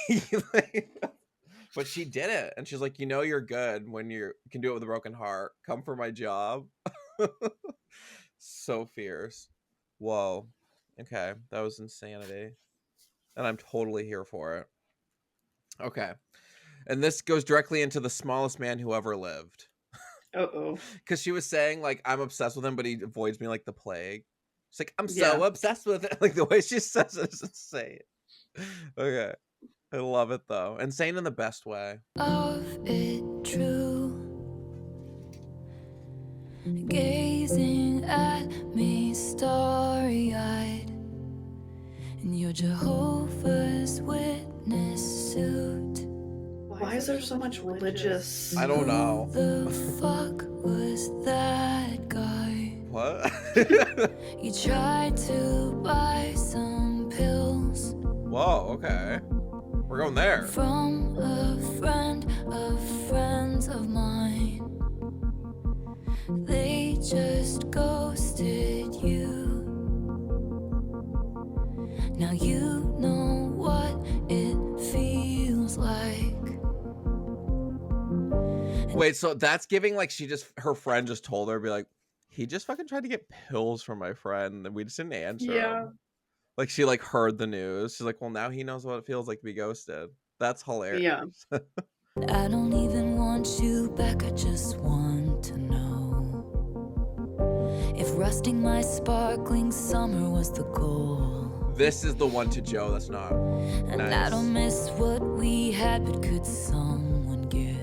but she did it, and she's like, you know, you're good when you can do it with a broken heart. Come for my job. So fierce. Whoa. Okay, that was insanity, and I'm totally here for it. Okay, and this goes directly into the smallest man who ever lived, Uh-oh. because she was saying like, I'm obsessed with him, but he avoids me like the plague. She's like, I'm so Yeah. obsessed with it. Like the way she says it is insane. Okay, I love it though. Insane in the best way. Of it true, gazing at me starry-eyed, and your Jehovah's Witness Why is there so much religious? I don't know. Who the fuck was that guy? What? You tried to buy some pills Whoa, okay. We're going there. from a friend of friends of mine. They just ghosted you. Now you know what it feels like. Wait, so that's giving like her friend just told her, be like, he just fucking tried to get pills from my friend and we just didn't answer him. Like she like heard the news. She's like, well, now he knows what it feels like to be ghosted. That's hilarious. Yeah. I don't even want you back, I just want to know if rusting my sparkling summer was the goal. This is the one to Joe that's not And nice. I don't miss what we had, but could someone give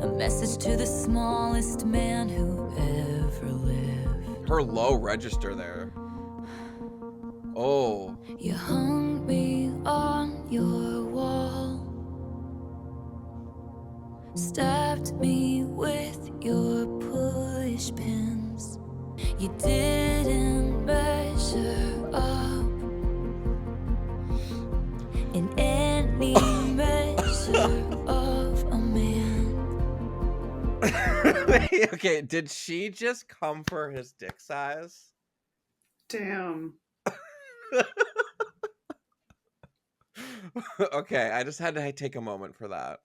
a message to the smallest man who ever lived? Her low register there. Oh. You hung me on your wall, stabbed me with your push pins. You didn't measure up in any measure of a man. Okay, did she just come for his dick size? Damn. Okay, I just had to take a moment for that.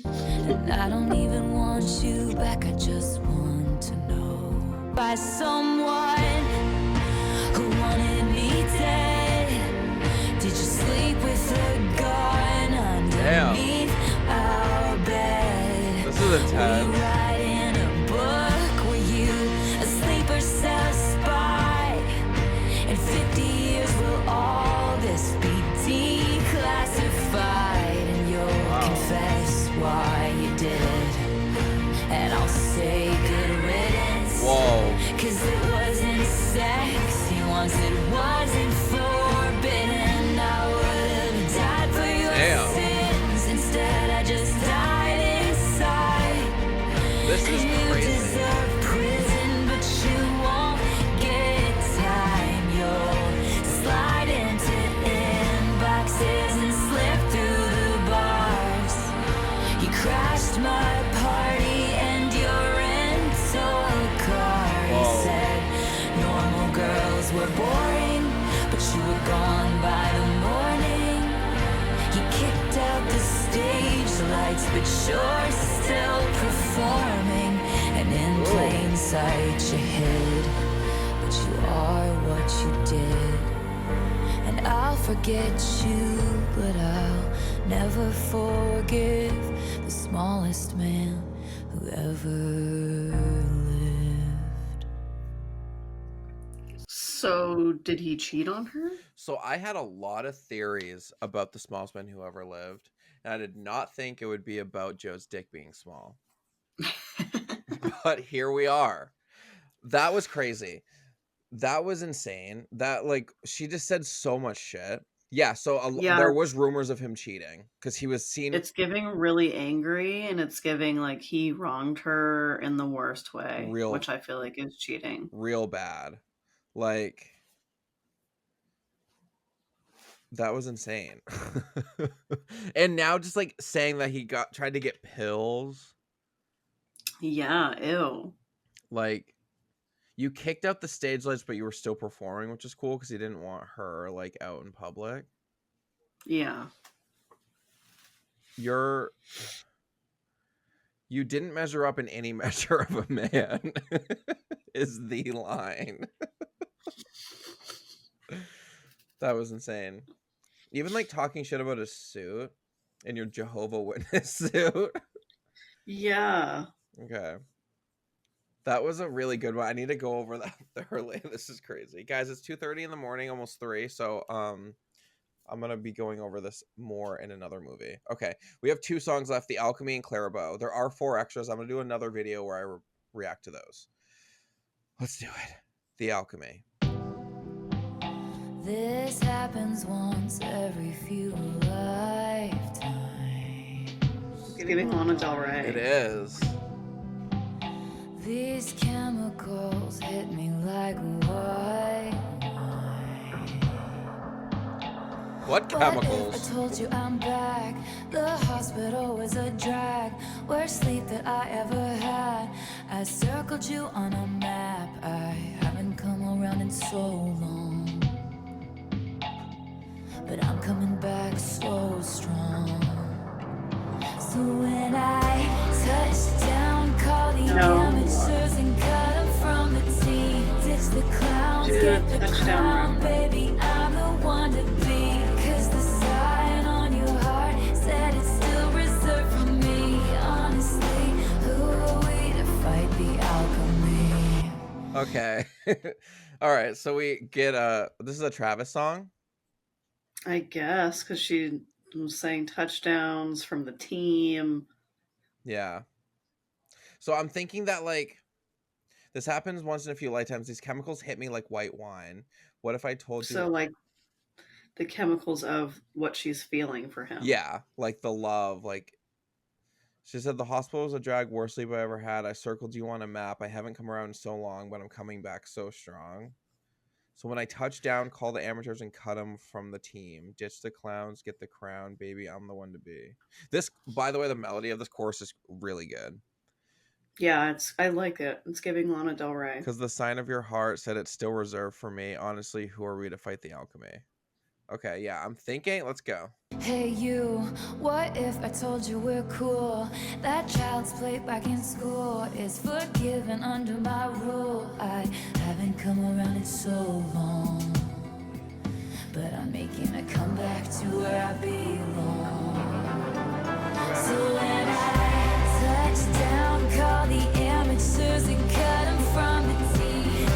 And I don't even want you back, I just want to know by someone who wanted me dead. Did you sleep with a gun underneath our bed? This is Were you intense. writing a book? Were you a sleeper cell spy? In 50 years will all this be declassified? And you'll confess why you did it, and I'll say good riddance. Whoa. Cause it wasn't sexy once, it wasn't forbidden. I would have died for your sins. Instead I just died inside. This is And you crazy. deserve prison, but you won't get time. You'll slide into inboxes and slip through the bars. You crashed my party and your rental car. You said normal girls were boring, but you were gone by the morning. You kicked out the stage lights, but you're still performing. And in plain sight you hid, but you are what you did. And I'll forget you, but I'll never forgive the smallest man who ever lived. So, did he cheat on her? So I had a lot of theories about the smallest man who ever lived, and I did not think it would be about Joe's dick being small. But here we are. That was crazy. That was insane. That like she just said so much shit. Yeah, so there was rumors of him cheating because he was seen. It's giving really angry, and it's giving like he wronged her in the worst way, which I feel like is cheating. Real bad. Like that was insane. And now just like saying that he tried to get pills. Yeah, ew. Like you kicked out the stage lights, but you were still performing, which is cool because he didn't want her like out in public. Yeah. You didn't measure up in any measure of a man is the line. That was insane. Even like talking shit about his suit and your Jehovah Witness suit. Yeah. Okay. That was a really good one. I need to go over that thoroughly. This is crazy. Guys, it's 2:30 in the morning, almost 3. So I'm going to be going over this more in another movie. Okay. We have 2 songs left, The Alchemy and Clara Bow. There are 4 extras. I'm going to do another video where I react to those. Let's do it. The Alchemy. This happens once every few lifetimes. giving Lana Del Rey. It is. These chemicals hit me like white. What What if chemicals? I told you I'm back? The hospital was a drag. Worst sleep that I ever had. I circled you on a map. I haven't come around in so long, but I'm coming back so strong. So when I touch down, call the amateurs and cut them from the team. Ditch the clowns, get the crown, baby, I'm the one to be. Cause the sign on your heart said it's still reserved for me. Honestly, who are we to fight the alchemy? Okay. All right, so we get this is a Travis song? I guess, because she was saying touchdowns from the team. Yeah. So I'm thinking that, like, this happens once in a few lifetimes. These chemicals hit me like white wine. What if I told you? So, like, the chemicals of what she's feeling for him. Yeah, like the love. Like, she said, the hospital was a drag, worst sleep I ever had. I circled you on a map. I haven't come around in so long, but I'm coming back so strong. So when I touch down, call the amateurs and cut them from the team. Ditch the clowns, get the crown, baby, I'm the one to be. This, by the way, the melody of this chorus is really good. Yeah, I like it. It's giving Lana Del Rey. Because the sign of your heart said it's still reserved for me. Honestly, who are we to fight the alchemy? Okay, yeah, I'm thinking. Let's go. Hey you, what if I told you we're cool? That child's play back in school is forgiven under my rule. I haven't come around in so long, but I'm making a comeback to where I belong. So when I touch down, call the amateurs and cut them from the team.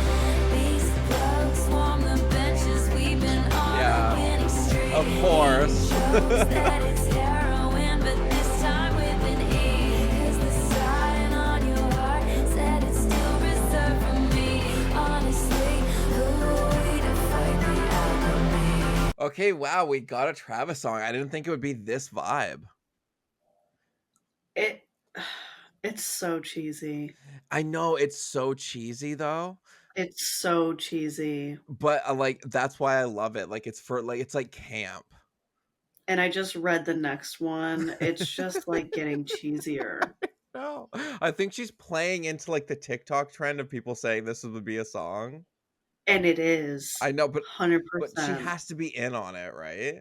These bugs swarm the benches, we've been on a winning streak. Of course. That it's heroin, but this time with an E. 'Cause the sign on your heart said it's still reserved for me. Honestly, who are we to fight the alchemy? Okay, wow, we got a Travis song. I didn't think it would be this vibe. It's so cheesy. I know, it's so cheesy though. It's so cheesy. But like, that's why I love it. Like, it's for like, it's like camp. And I just read the next one. It's just like getting cheesier. No, I think she's playing into like the TikTok trend of people saying this would be a song. And it is. I know, but 100%. But she has to be in on it, right?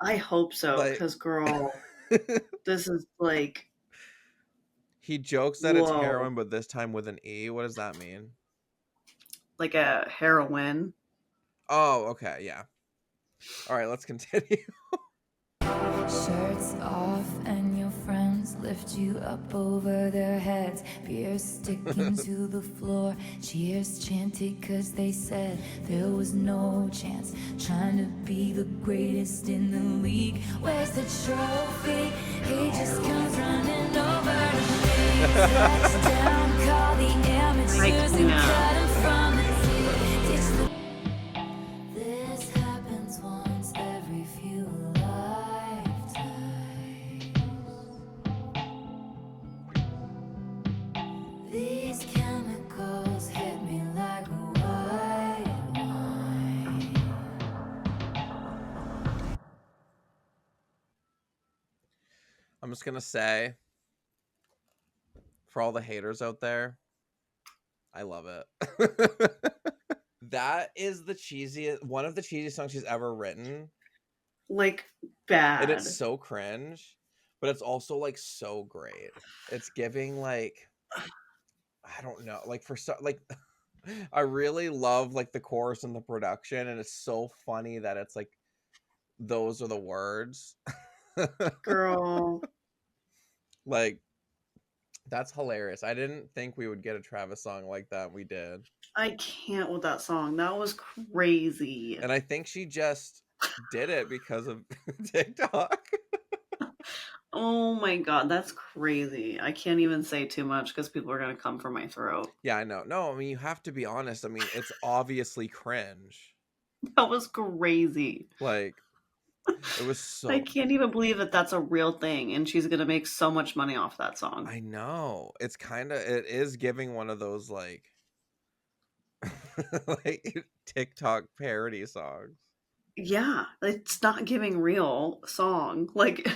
I hope so, Like- because girl, this is like, He jokes that it's Whoa. heroin, but this time with an E. What does that mean? like a heroin. Oh, okay, yeah. All right, let's continue. Shirts off and your friends lift you up over their heads. Beer sticking to the floor. Cheers chanted cause they said there was no chance. Trying to be the greatest in the league. Where's the trophy? He just comes running over to me. Touchdown, call the amateurs and cut him from the team. Ditch the... This happens once every few lifetimes. These chemicals hit me like white wine. I'm just gonna say, for all the haters out there, I love it. That is the cheesiest, one of the cheesiest songs she's ever written. Like, bad. And it's so cringe, but it's also like so great. It's giving like, I don't know, like for so like I really love like the chorus and the production, and it's so funny that it's like those are the words. Girl. Like, that's hilarious. I didn't think we would get a Travis song like that. We did. I can't with that song. That was crazy. And I think she just did it because of TikTok. Oh my god, that's crazy. I can't even say too much because people are going to come for my throat. Yeah, I know. No, I mean, you have to be honest. I mean, it's obviously cringe. That was crazy. Like, It was so. I can't even believe that that's a real thing, and she's gonna make so much money off that song. I know. It's kind of. It is giving one of those like, like TikTok parody songs. Yeah, it's not giving real song. Like,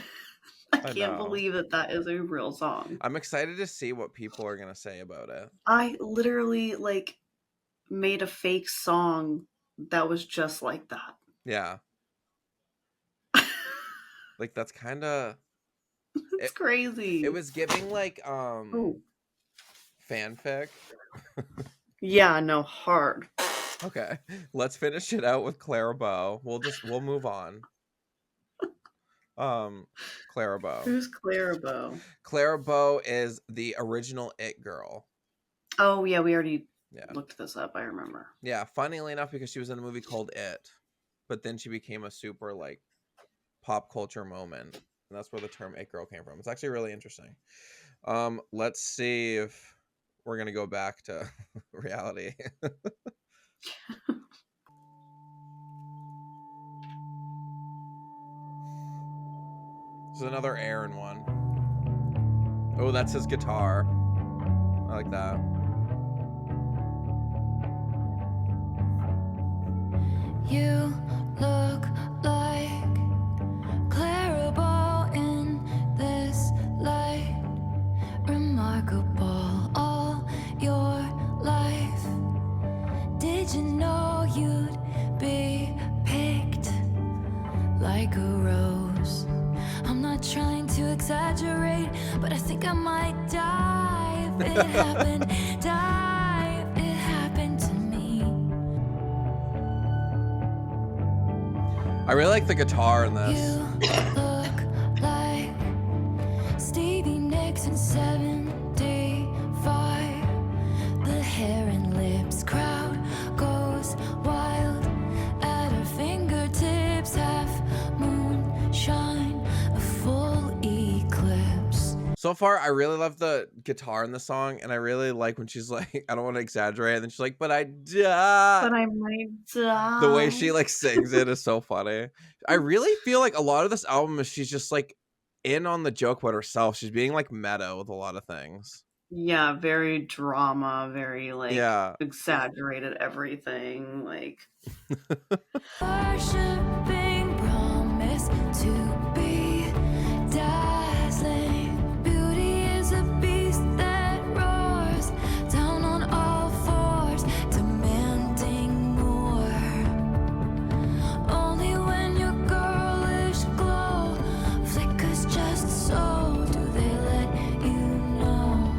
I I can't know. believe that that is a real song. I'm excited to see what people are gonna say about it. I literally like made a fake song that was just like that. Yeah, like that's kind of. It's It, crazy. it was giving like Oh, fanfic. yeah, no, hard. Okay, let's finish it out with Clara Bow. We'll move on. Clara Bow. Who's Clara Bow? Clara Bow is the original It girl. Oh, yeah, we already Yeah. looked this up. I remember. Yeah, funnily enough, because she was in a movie called It, but then she became a super like pop culture moment, and that's where the term It girl came from. It's actually really interesting. Let's see if we're gonna go back to reality. This is another Aaron one. Oh, that's his guitar. I like that. You look like Clara Bow in this light. Remarkable all your life. Did you know you'd be picked like a rose? I'm not trying to exaggerate, but I think I might die if it happened. Die if it happened to me. I really like the guitar in this. You look like Stevie Nicks in 75. The hair and lips crowd goes wild at her fingertips. Half moonshine, a full eclipse. So far, I really love the guitar in the song, and I really like when she's like, I don't want to exaggerate, and then she's like, but I die. But I might die. The way she like sings it is so funny. I really feel like a lot of this album is she's just like in on the joke about herself. She's being like meta with a lot of things. Yeah, very drama, very like Yeah. exaggerated everything. Like, Worshipping promise to be dazzling. Beauty is a beast that roars down on all fours, demanding more. Only when your girlish glow flickers just so do they let you know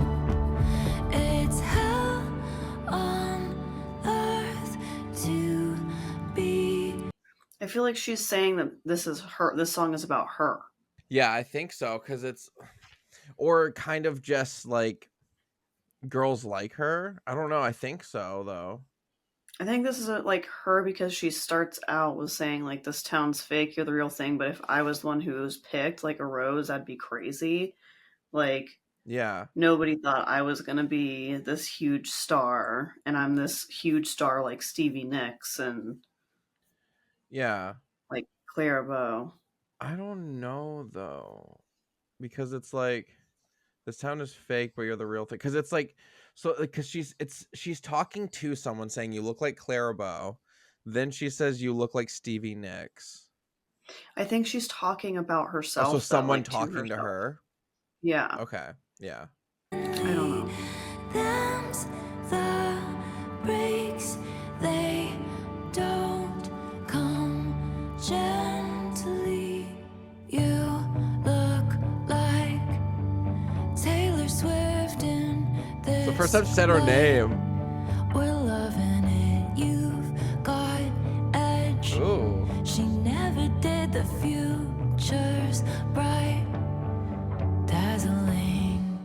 it's hell on earth to be. I feel like she's saying that this is her. This song is about her. Yeah, I think so, because it's or kind of just like girls like her. I don't know. I think so though. I think this is like her because she starts out with saying like this town's fake, you're the real thing. But if I was the one who was picked, like a rose, I'd be crazy. Like Yeah. nobody thought I was gonna be this huge star, and I'm this huge star like Stevie Nicks and Yeah. like Clara Bow. I don't know though, because it's like this town is fake, but you're the real thing. Because it's like, so because she's talking to someone saying you look like Clara Bow, then she says you look like Stevie Nicks. I think she's talking about Oh, herself. so though, someone like, talking to herself. her. Yeah. Okay. Yeah. I don't know. Them's the breaks, they don't come gently. You look like Taylor Swift in this. It's the first time she said her name. We're loving it. You've got edge. Ooh. She never did. The future's bright, dazzling.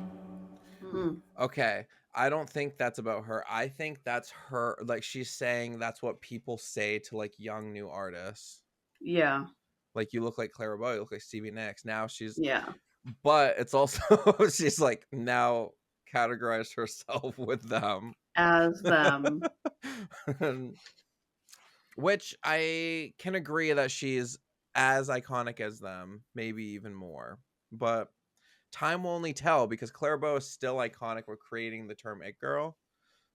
Okay. I don't think that's about her. I think that's her. Like she's saying that's what people say to like young new artists. Yeah. Like you look like Clara Bow, you look like Stevie Nicks. Now she's Yeah. but it's also she's like now categorized herself with them. As them. Which I can agree that she's as iconic as them, maybe even more. But time will only tell, because Clara Bow is still iconic. We're creating the term it girl,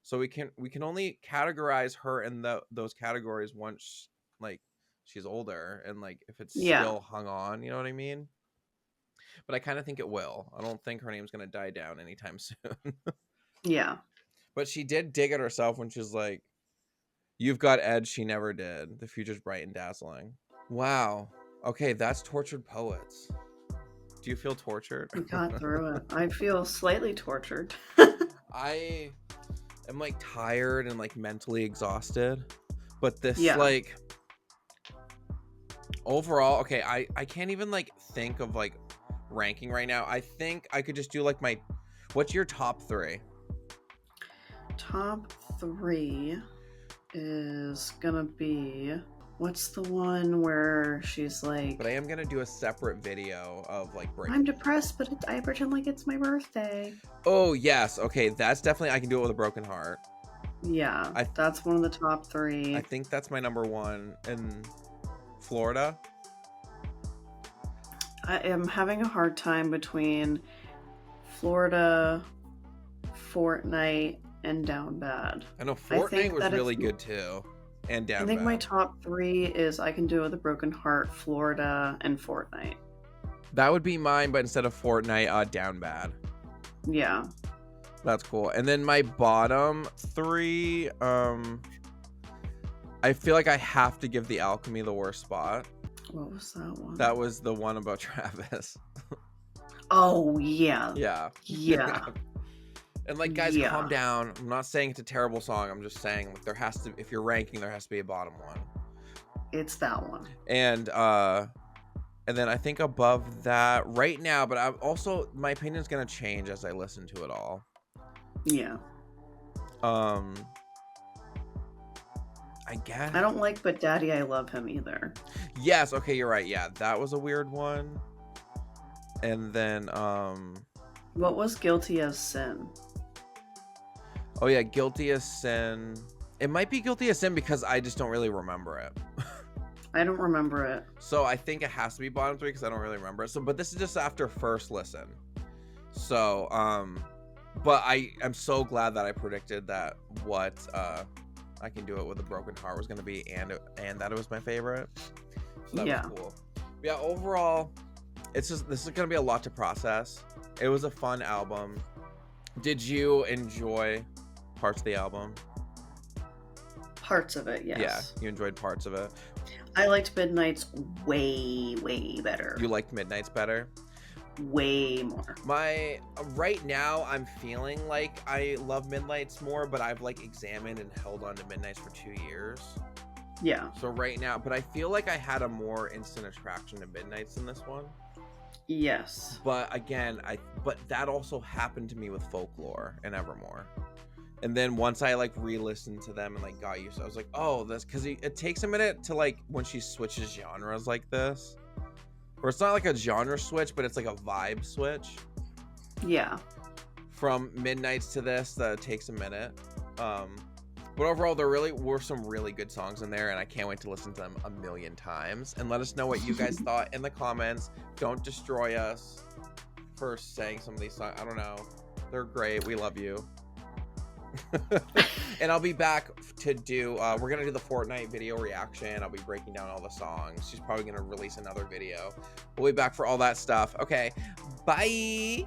so we can only categorize her in those categories once like she's older, and like if it's Yeah. still hung on, you know what I mean? But I kind of think it will. I don't think her name's gonna die down anytime soon. Yeah. But she did dig at herself when she's like, "You've got edge she never did. The future's bright and dazzling." Wow. Okay, that's Tortured Poets. Do you feel tortured? We got through it. I feel slightly tortured. I am like tired and like mentally exhausted. But this Yeah. like overall, okay, I can't even like think of like ranking right now. I think I could just do like my, what's your top 3? Top 3 is gonna be, what's the one where she's like, But I am gonna do a separate video of like break. I'm depressed, but I pretend like it's my birthday. Oh yes, okay, that's definitely, I can do it with a broken heart. Yeah, I- that's one of the top 3. I think that's my number 1 in Florida. I am having a hard time between Florida, Fortnight, and Down Bad. I know I Fortnite think was that really it's- good too, and Down I think Bad. my top 3 is I Can Do It With a Broken Heart, Florida, and Fortnite. That would be mine, but instead of Fortnite, Down Bad. Yeah. That's cool. And then my bottom 3, I feel like I have to give the Alchemy the worst spot. What was that one? That was the one about Travis. Oh, yeah. Yeah. Yeah. And like, guys, Yeah. calm down. I'm not saying it's a terrible song. I'm just saying like there has to, if you're ranking, there has to be a bottom one. It's that one. And then I think above that right now, but I'm also, my opinion is gonna change as I listen to it all. Yeah. I guess. I don't like But Daddy, I Love Him either. Yes, okay, you're right. Yeah, that was a weird one. And then What was Guilty as Sin? oh yeah, Guilty as Sin. It might be Guilty as Sin because I just don't really remember it. I don't remember it. So I think it has to be bottom 3 because I don't really remember it. So, but this is just after first listen. So, but I'm so glad that I predicted that what I Can Do It With a Broken Heart was going to be, and that it was my favorite. So that Yeah. was cool. But yeah, overall, this is going to be a lot to process. It was a fun album. Did you enjoy parts of the album? Parts of it, yes. Yeah, you enjoyed parts of it. I liked Midnight's way, way better. You liked Midnight's better? Way more. Right now I'm feeling like I love Midnight's more, but I've like examined and held on to Midnight's for 2 years. Yeah. So right now, but I feel like I had a more instant attraction to Midnight's than this one. Yes. But again, but that also happened to me with Folklore and Evermore. And then once I like re-listened to them and like got used to it, I was like, oh, this, because it takes a minute to like when she switches genres like this, where it's not like a genre switch, but it's like a vibe switch. Yeah. From Midnight's to this, that takes a minute. But overall, there really were some really good songs in there, and I can't wait to listen to them a million times. And let us know what you guys thought in the comments. Don't destroy us for saying some of these songs. I don't know. They're great. We love you. And I'll be back to do we're gonna do the Fortnite video reaction. I'll be breaking down all the songs. She's probably gonna release another video. We'll be back for all that stuff. Okay, bye.